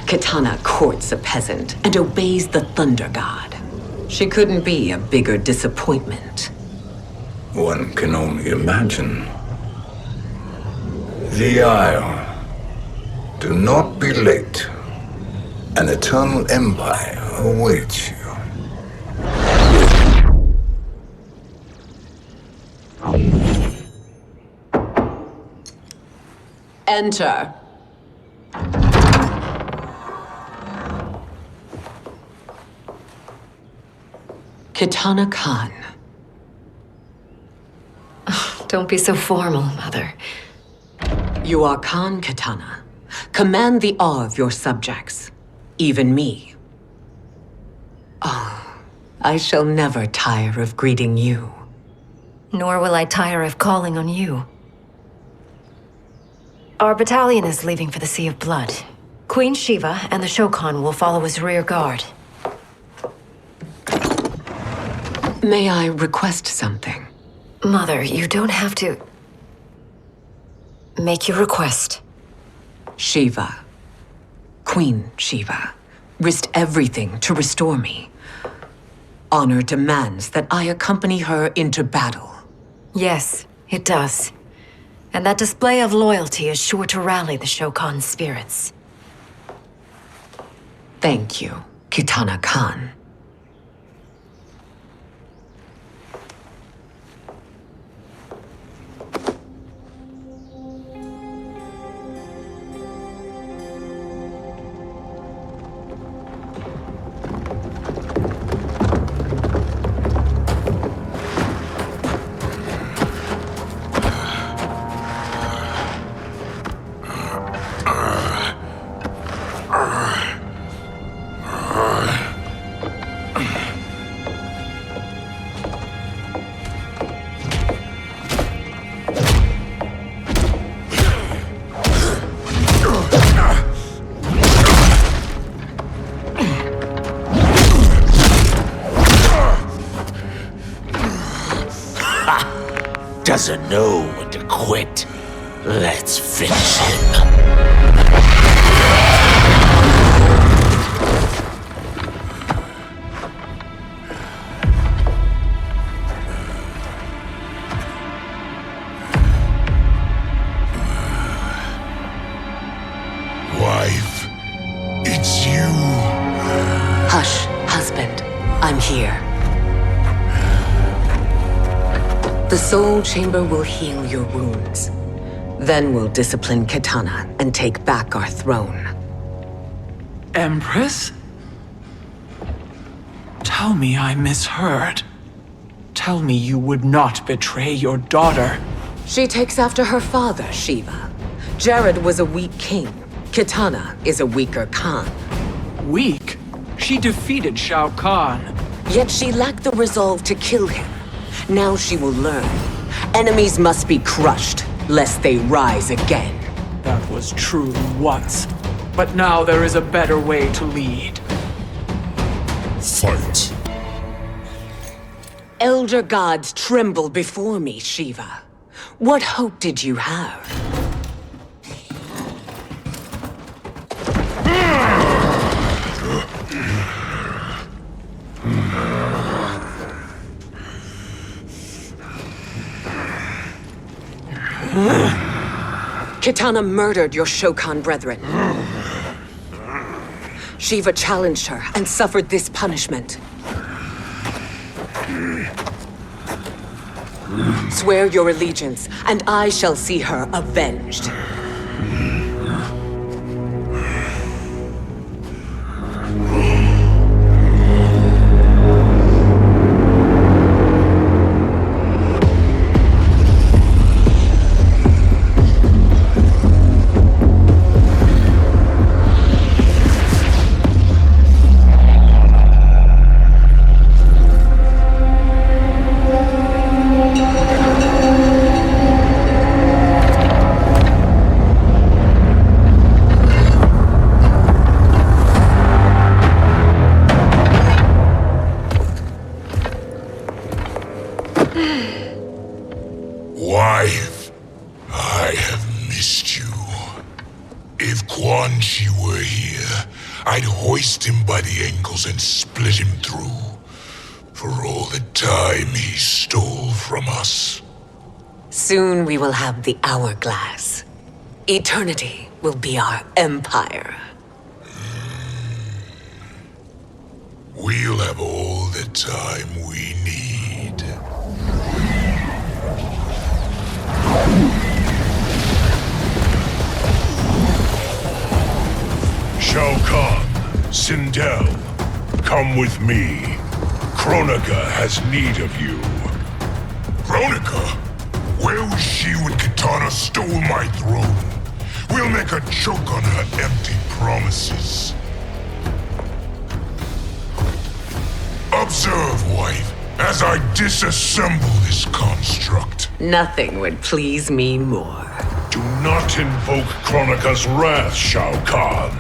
Kitana courts a peasant and obeys the Thunder God. She couldn't be a bigger disappointment. One can only imagine. The Isle. Do not be late. An eternal empire awaits you. Enter. Kitana Khan. Don't be so formal, Mother. You are Khan Kitana. Command the awe of your subjects, even me. Oh, I shall never tire of greeting you. Nor will I tire of calling on you. Our battalion is leaving for the Sea of Blood. Queen Shiva and the Shokan will follow as rear guard. May I request something? Mother, you don't have to... Make your request. Shiva, Queen Shiva, risked everything to restore me. Honor demands that I accompany her into battle. Yes, it does. And that display of loyalty is sure to rally the Shokan's spirits. Thank you, Kitana Khan. doesn't know when to quit. Let's finish him. Wife, it's you. Hush, husband. I'm here. The Soul Chamber will heal your wounds. Then we'll discipline Kitana and take back our throne. Empress? Tell me I misheard. Tell me you would not betray your daughter. She takes after her father, Shiva. Jared was a weak king. Kitana is a weaker Khan. Weak? She defeated Shao Kahn. Yet she lacked the resolve to kill him. Now she will learn. Enemies must be crushed, lest they rise again. That was true once. But now there is a better way to lead. Fight. Elder gods tremble before me, Shiva. What hope did you have? Kitana murdered your Shokan brethren. Shiva challenged her and suffered this punishment. Swear your allegiance, and I shall see her avenged. Wife, I have missed you. If Quan Chi were here, I'd hoist him by the ankles and split him through. For all the time he stole from us. Soon we will have the hourglass. Eternity will be our empire. We'll have all the time we need. Shao Kahn, Sindel, come with me. Kronika has need of you. Kronika? Where was she when Kitana stole my throne? We'll make her choke on her empty promises. Observe, wife, as I disassemble this construct. Nothing would please me more. Do not invoke Kronika's wrath, Shao Kahn.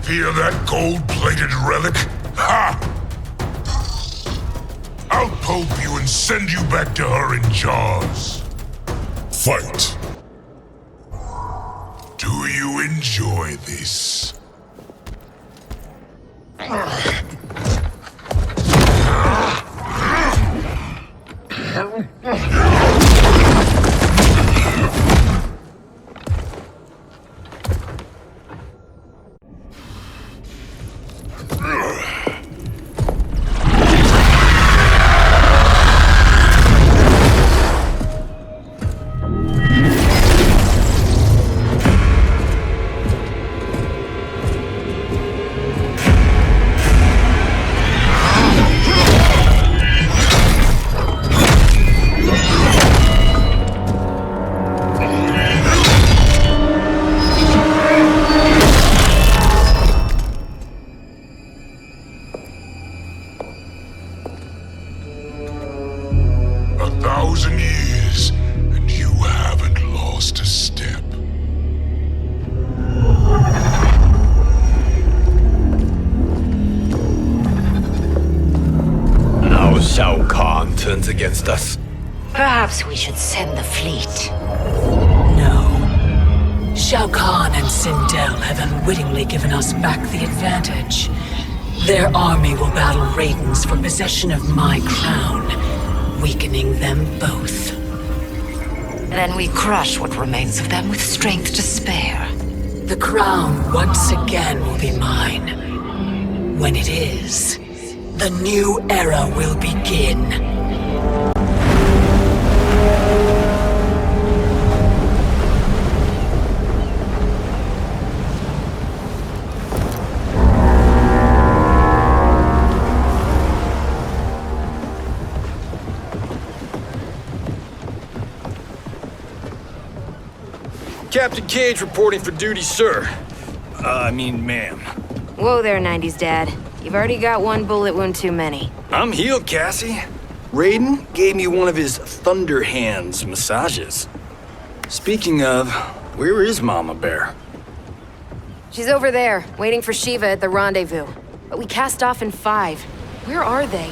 Fear that gold-plated relic? Ha! I'll pulp you and send you back to her in jars. Fight. Do you enjoy this? Shao Kahn turns against us. Perhaps we should send the fleet. No. Shao Kahn and Sindel have unwittingly given us back the advantage. Their army will battle Raidens for possession of my crown, weakening them both. Then we crush what remains of them with strength to spare. The crown once again will be mine. When it is, the new era will begin. Captain Cage reporting for duty, sir. Ma'am. Whoa there, 90s dad. You've already got one bullet wound too many. I'm healed, Cassie. Raiden gave me one of his Thunder Hands massages. Speaking of, where is Mama Bear? She's over there, waiting for Shiva at the rendezvous. But we cast off in 5. Where are they?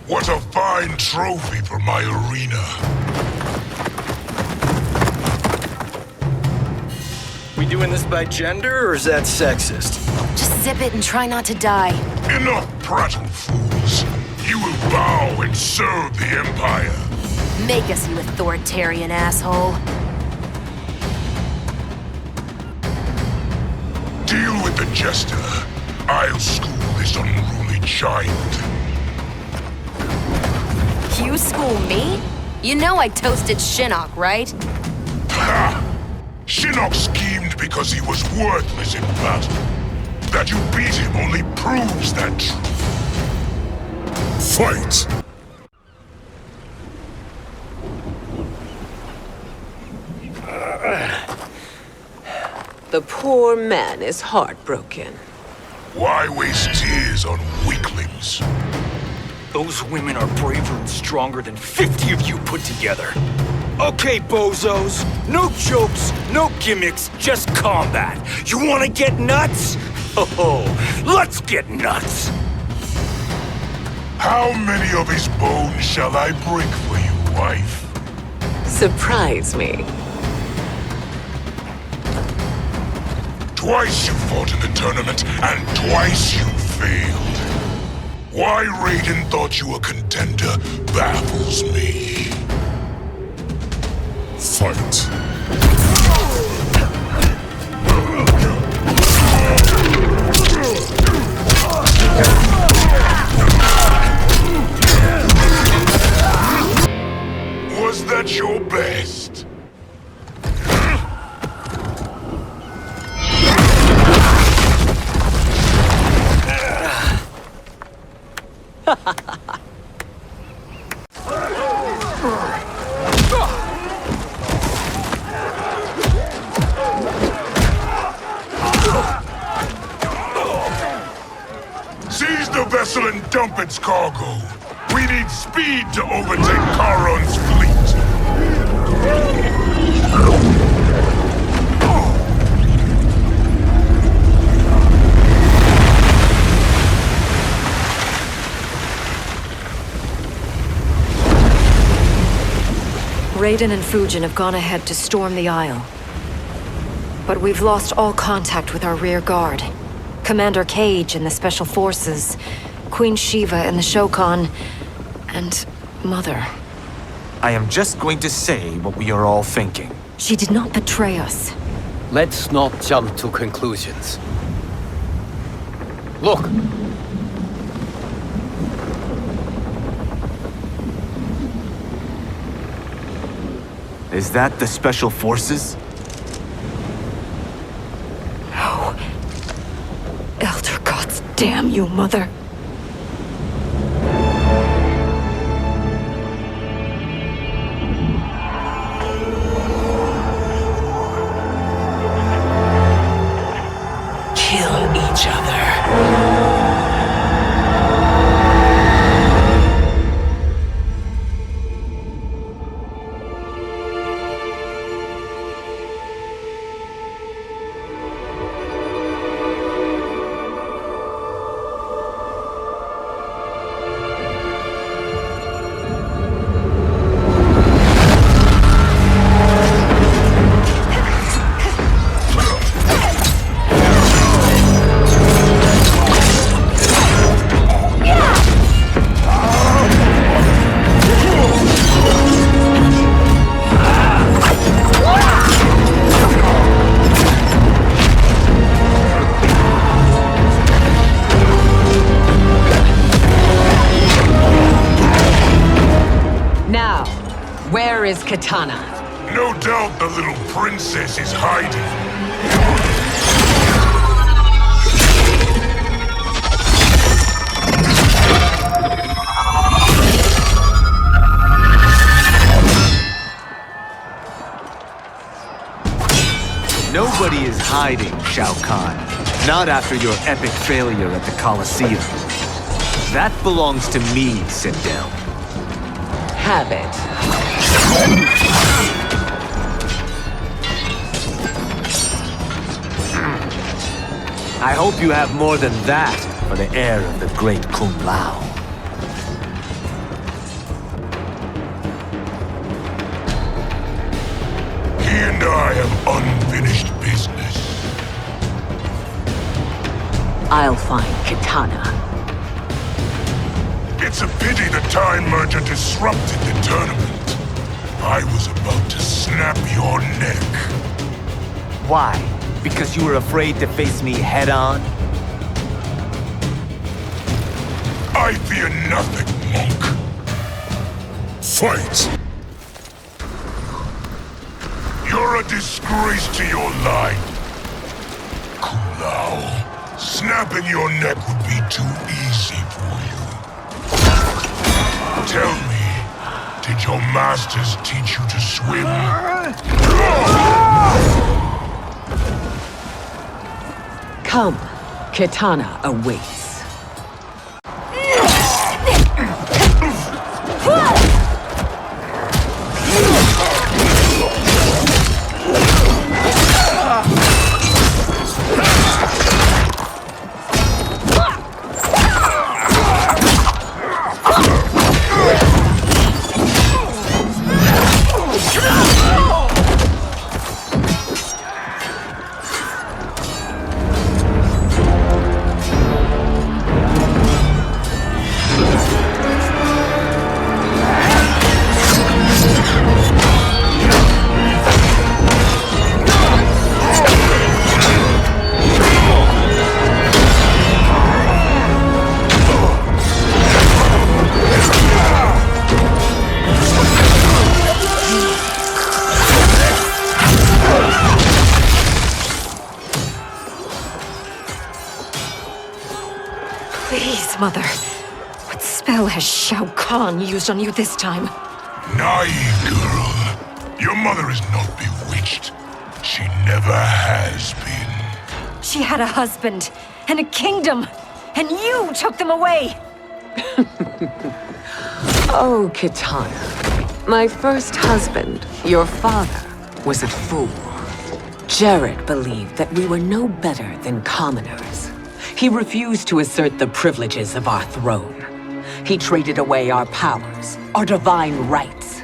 What a fine trophy for my arena. We doing this by gender, or is that sexist? Just zip it and try not to die. Enough prattle, fools. You will bow and serve the Empire. Make us, you authoritarian asshole. Deal with the jester. I'll school this unruly giant. You school me? You know I toasted Shinnok, right? Ha! Shinnok schemed because he was worthless in battle. That you beat him only proves that truth. Fight! The poor man is heartbroken. Why waste tears on weaklings? Those women are braver and stronger than 50 of you put together. Okay, bozos. No jokes, no gimmicks, just combat. You wanna get nuts? Oh, let's get nuts! How many of his bones shall I break for you, wife? Surprise me. Twice you fought in the tournament, and twice you failed. Why Raiden thought you a contender baffles me. Fight. Was that your best? Seize the vessel and dump its cargo. We need speed to overtake Charon's fleet. Raiden and Fujin have gone ahead to storm the Isle. But we've lost all contact with our rear guard. Commander Cage and the Special Forces, Queen Shiva and the Shokan, and Mother. I am just going to say what we are all thinking. She did not betray us. Let's not jump to conclusions. Look! Is that the Special Forces? No. Elder gods damn you, Mother. Kill each other. Where is Kitana? No doubt the little princess is hiding. Nobody is hiding, Shao Kahn. Not after your epic failure at the Colosseum. That belongs to me, Sindel. Have it. I hope you have more than that for the heir of the great Kung Lao. He and I have unfinished business. I'll find Kitana. It's a pity the Time Merger disrupted the tournament. I was about to snap your neck. Why? Because you were afraid to face me head-on? I fear nothing, monk. Fight! You're a disgrace to your line. Kung Lao, snapping your neck would be too easy for you. Tell me, did your masters teach you to swim? Come, Kitana awaits. Please, Mother. What spell has Shao Kahn used on you this time? Naive girl. Your mother is not bewitched. She never has been. She had a husband and a kingdom, and you took them away! Oh, Kitana. My first husband, your father, was a fool. Jared believed that we were no better than commoners. He refused to assert the privileges of our throne. He traded away our powers, our divine rights.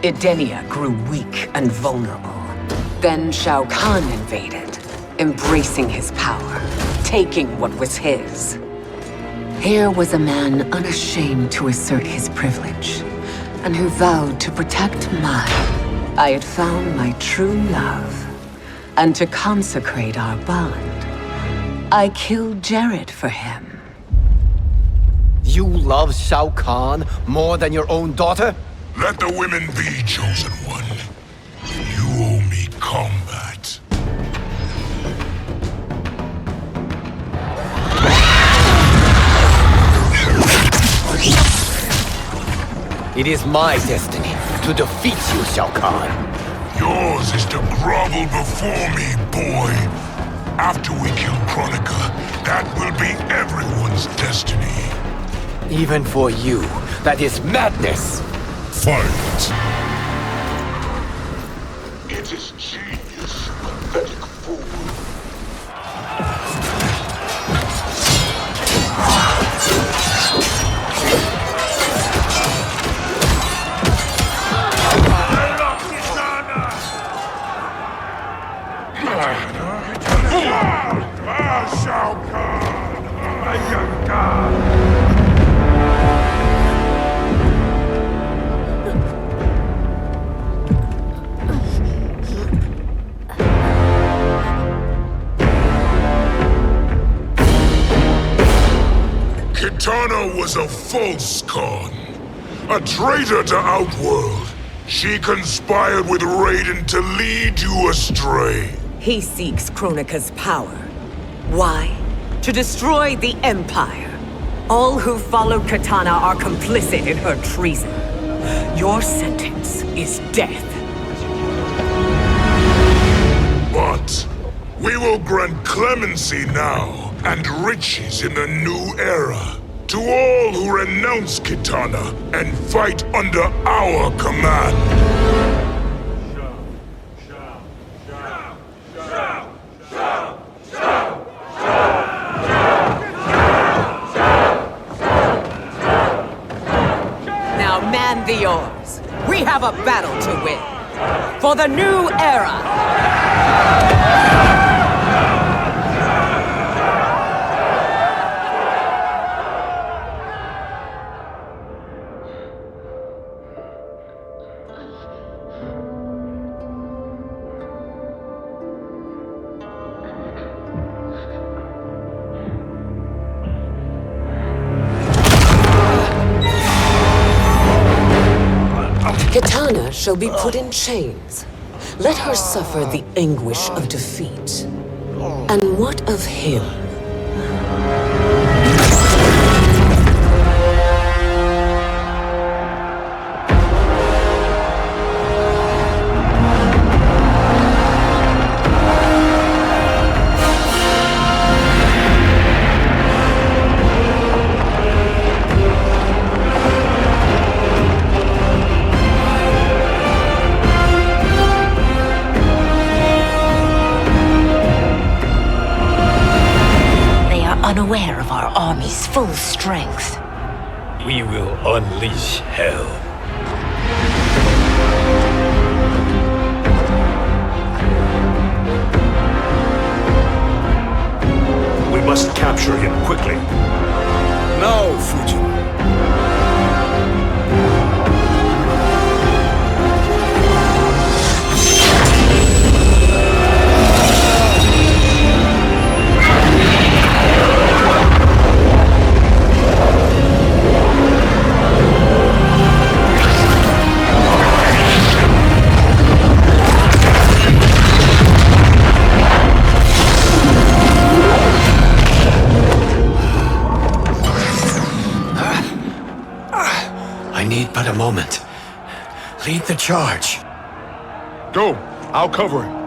Edenia grew weak and vulnerable. Then Shao Kahn invaded, embracing his power, taking what was his. Here was a man unashamed to assert his privilege, and who vowed to protect mine. I had found my true love, and to consecrate our bond, I killed Jared for him. You love Shao Kahn more than your own daughter? Let the women be, Chosen One. You owe me combat. It is my destiny to defeat you, Shao Kahn. Yours is to grovel before me, boy. After we kill Kronika, that will be everyone's destiny. Even for you, that is madness. Fight! It is genius, pathetic fool. Shao Kahn! My young god! Kitana was a false Khan, a traitor to Outworld. She conspired with Raiden to lead you astray. He seeks Kronika's power. Why? To destroy the Empire. All who follow Kitana are complicit in her treason. Your sentence is death. But we will grant clemency now and riches in the new era to all who renounce Kitana and fight under our command. Now man the oars. We have a battle to win. For the new era! Kitana shall be put in chains. Let her suffer the anguish of defeat. And what of him? Unaware of our army's full strength. We will unleash hell. We must capture him quickly. No, Fujin. I need but a moment. Lead the charge. Go. I'll cover him.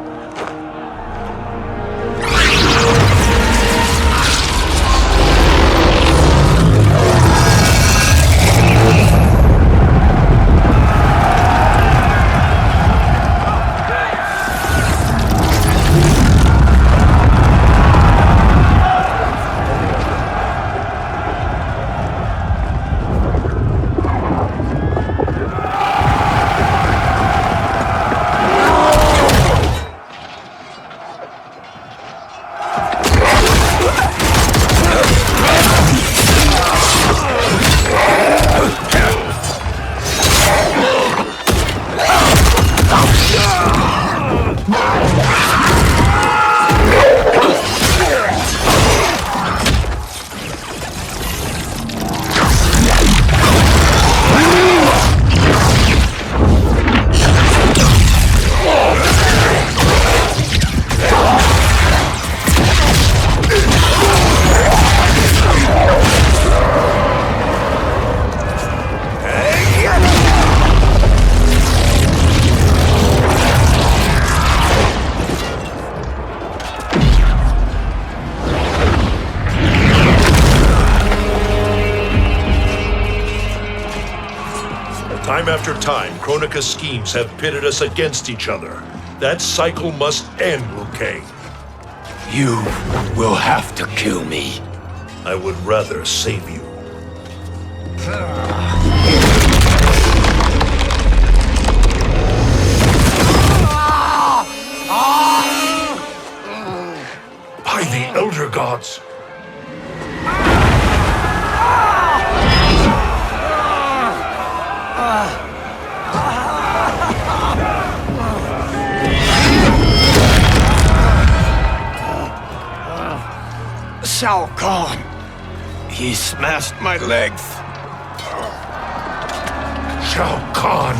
Time after time, Kronika's schemes have pitted us against each other. That cycle must end, Liu Kang. You will have to kill me. I would rather save you. By the Elder Gods! Shao Kahn! He smashed my legs! Shao Kahn!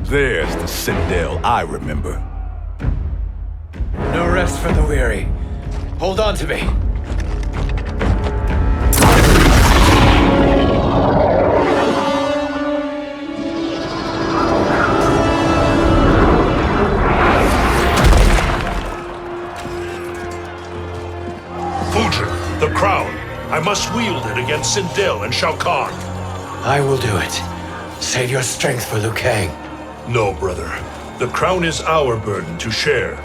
There's the Citadel I remember. No rest for the weary. Hold on to me. Fujin, the crown. I must wield it against Sindel and Shao Kahn. I will do it. Save your strength for Liu Kang. No, brother. The crown is our burden to share.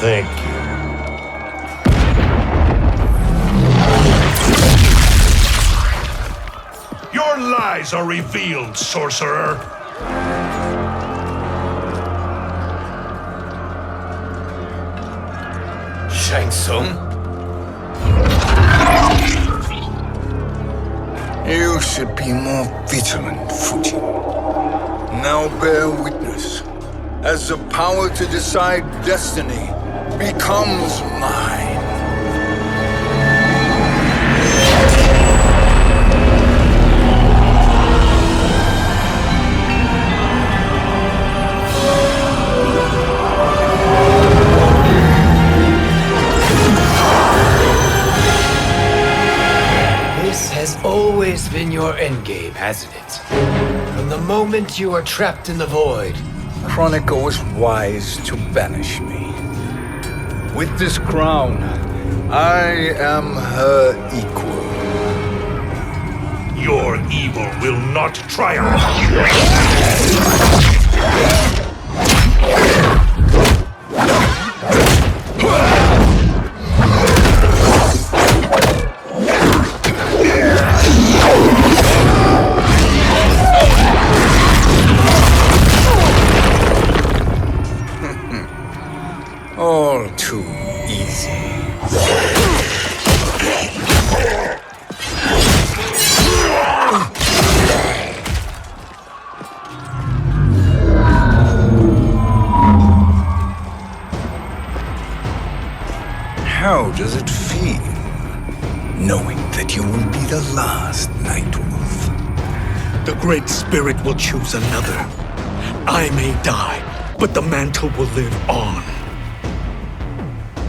Thank you. Your lies are revealed, sorcerer. Shang Tsung? You should be more vigilant, Fujin. Now bear witness, as the power to decide destiny becomes mine. This has always been your endgame, hasn't it? From the moment you were trapped in the void. Kronika was wise to banish me. With this crown, I am her equal. Your evil will not triumph. All too easy. How does it feel, knowing that you will be the last Nightwolf? The Great Spirit will choose another. I may die, but the mantle will live on.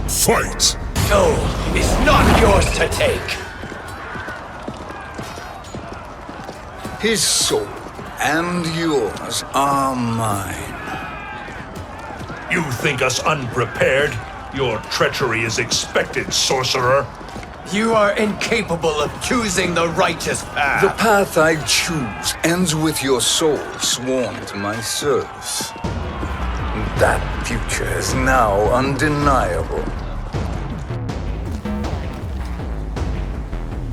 Fight! Soul is not yours to take. His soul and yours are mine. You think us unprepared? Your treachery is expected, sorcerer. You are incapable of choosing the righteous path. The path I choose ends with your soul sworn to my service. That future is now undeniable.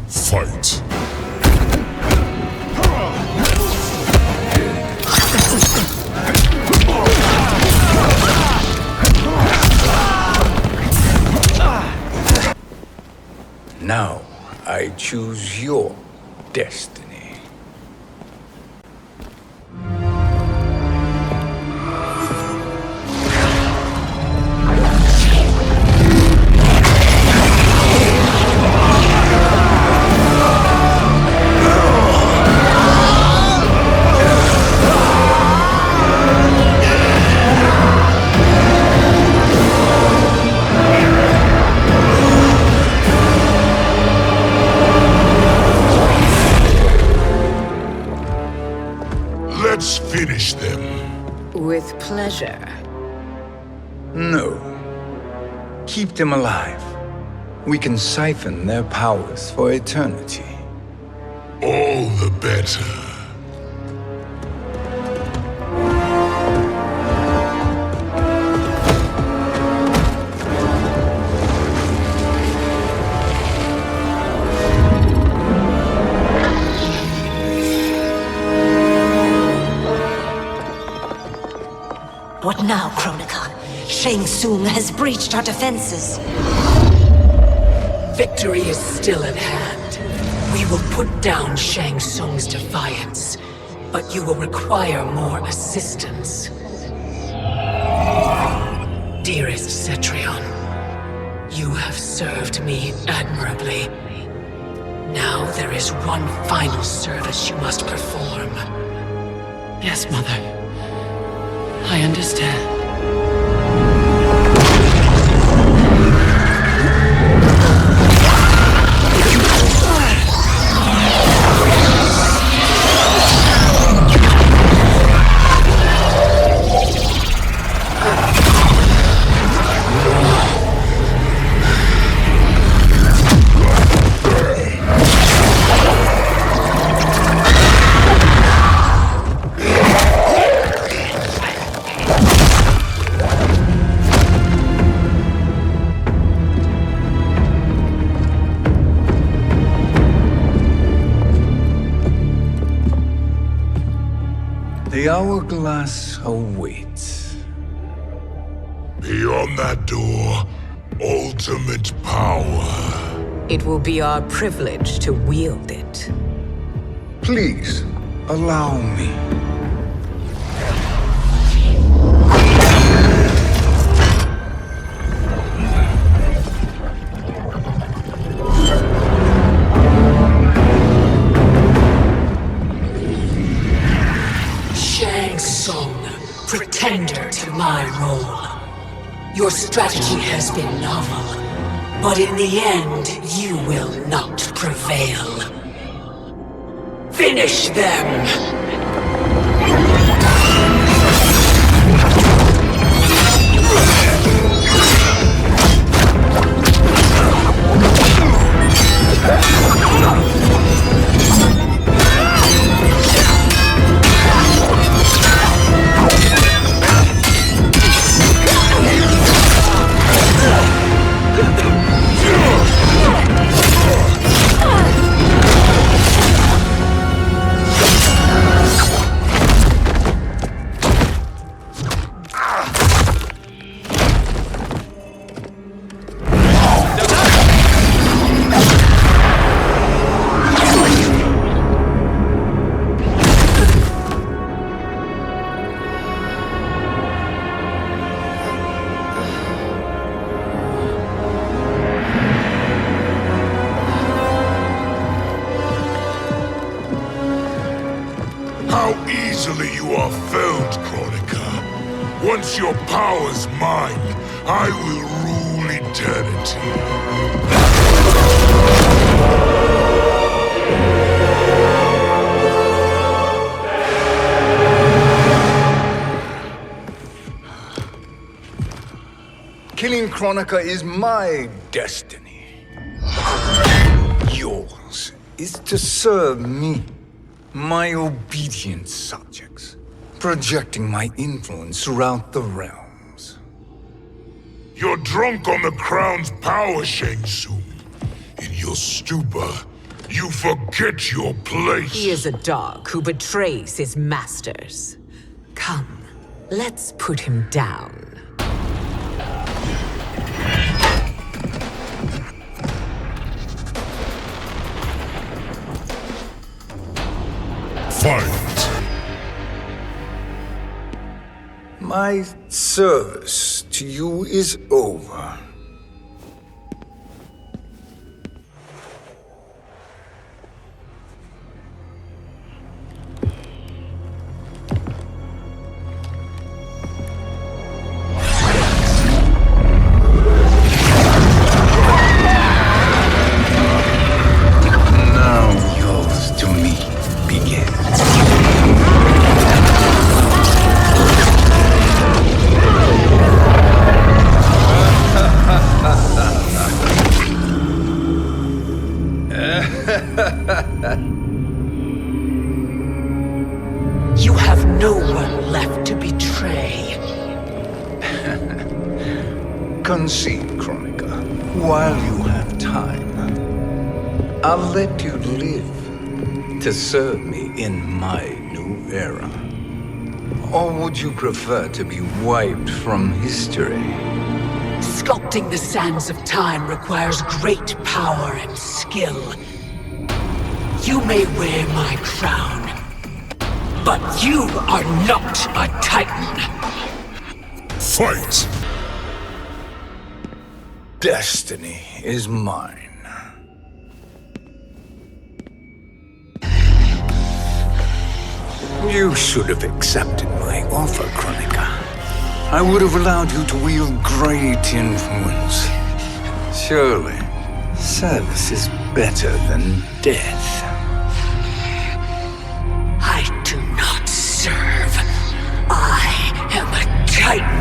Fight! Now, I choose your destiny. Let's finish them. With pleasure. No. Keep them alive. We can siphon their powers for eternity. All the better. What now, Kronika? Shang Tsung has breached our defenses. Victory is still at hand. We will put down Shang Tsung's defiance, but you will require more assistance. Dearest Cetrion, you have served me admirably. Now there is one final service you must perform. Yes, Mother. I understand. The hourglass awaits. Beyond that door, ultimate power. It will be our privilege to wield it. Please, allow me. Shang Tsung, pretender to my role. Your strategy has been novel, but in the end, you will not prevail. Finish them! How easily you are felled, Kronika. Once your power's mine, I will rule eternity. Killing Kronika is my destiny. Yours is to serve me, my obedient subjects, projecting my influence throughout the realms. You're drunk on the crown's power, Shang Tsung. In your stupor, you forget your place. He is a dog who betrays his masters. Come, let's put him down. Fight! My service to you is over. Now yours to me begins. You have no one left to betray. Concede, Chronica, while you have time. I'll let you live to serve me in my new era. Or would you prefer to be wiped from history? Sculpting the sands of time requires great power and skill. You may wear my crown, but you are not a Titan. Fight! Destiny is mine. You should have accepted my offer, Chronica. I would have allowed you to wield great influence. Surely, service is better than death. I do not serve. I am a Titan.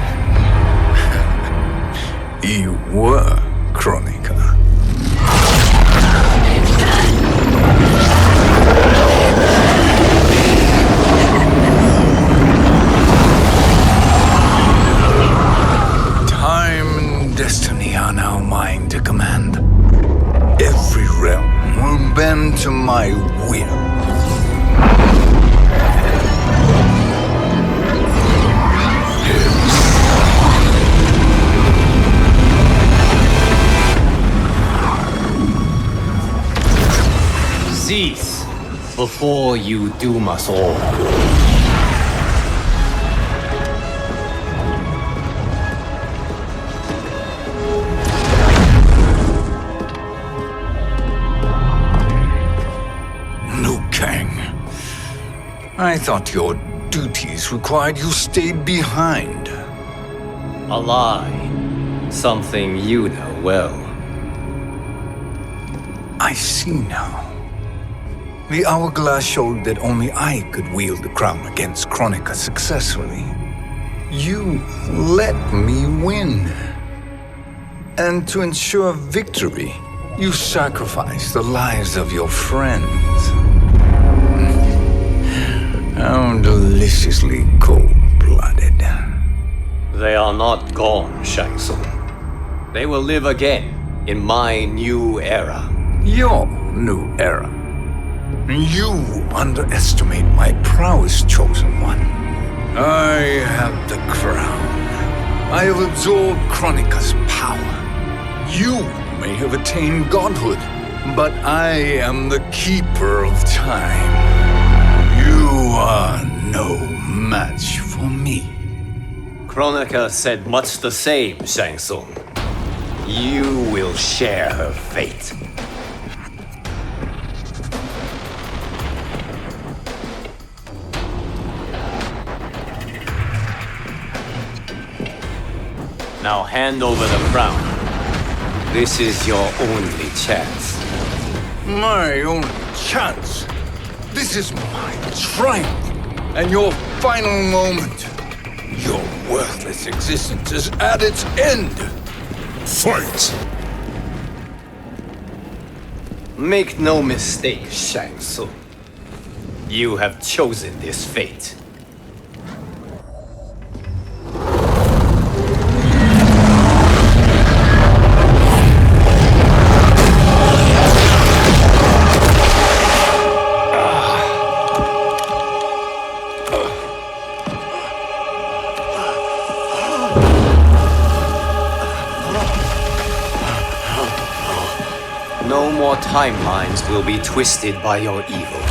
You were, Chronica. Time and destiny are now mine to command. Every realm will bend to my will. Cease before you doom us all. I thought your duties required you stayed behind. A lie. Something you know well. I see now. The hourglass showed that only I could wield the crown against Chronica successfully. You let me win. And to ensure victory, you sacrificed the lives of your friends. How deliciously cold-blooded. They are not gone, Shang Tsung. They will live again in my new era. Your new era. You underestimate my prowess, Chosen One. I have the crown. I have absorbed Chronica's power. You may have attained godhood, but I am the keeper of time. You are no match for me. Chronica said much the same, Shang Tsung. You will share her fate. Now hand over the crown. This is your only chance. My only chance? This is my triumph, and your final moment. Your worthless existence is at its end. Fight! Make no mistake, Shang Tsung. You have chosen this fate. No more timelines will be twisted by your evil.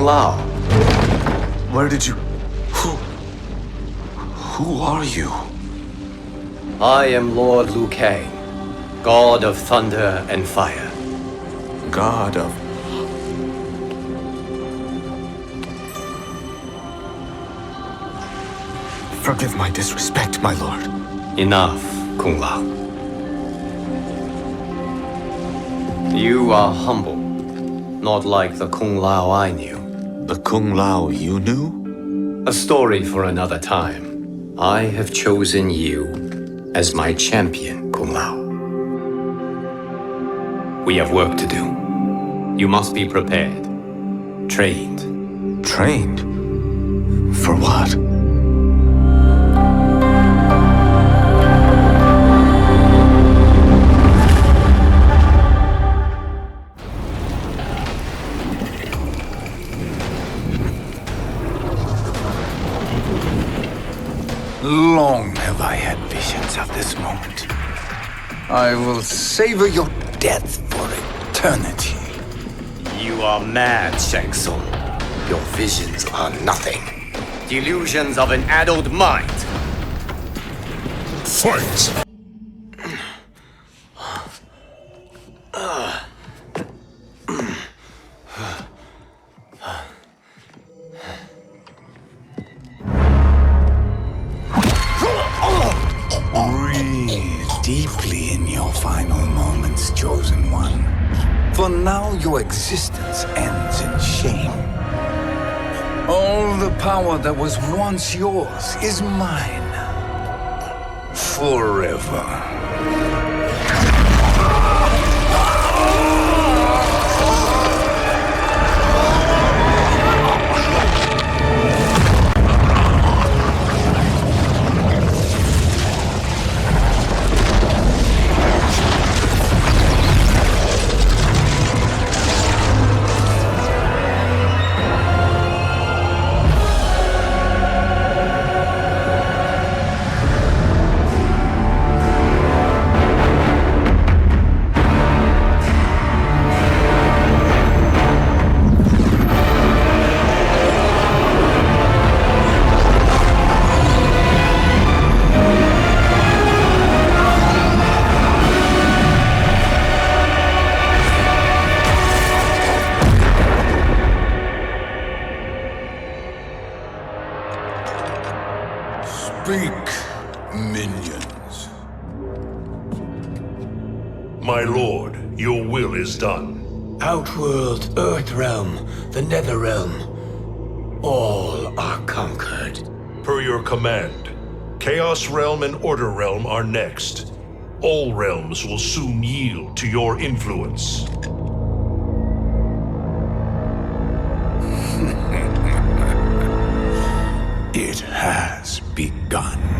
Lao. Where did you... Who are you? I am Lord Liu Kang, God of Thunder and Fire. God of... Forgive my disrespect, my lord. Enough, Kung Lao. You are humble, not like the Kung Lao I knew. The Kung Lao you knew? A story for another time. I have chosen you as my champion, Kung Lao. We have work to do. You must be prepared. Trained. Trained? For what? Long have I had visions of this moment. I will savor your death for eternity. You are mad, Shang Tsung. Your visions are nothing. Delusions of an addled mind. Fight! Breathe deeply in your final moments, Chosen One. For now your existence ends in shame. All the power that was once yours is mine. Forever. Speak, minions. My lord, your will is done. Outworld, Earthrealm, the Netherrealm, all are conquered. Per your command, Chaos Realm and Order Realm are next. All realms will soon yield to your influence. It has begun.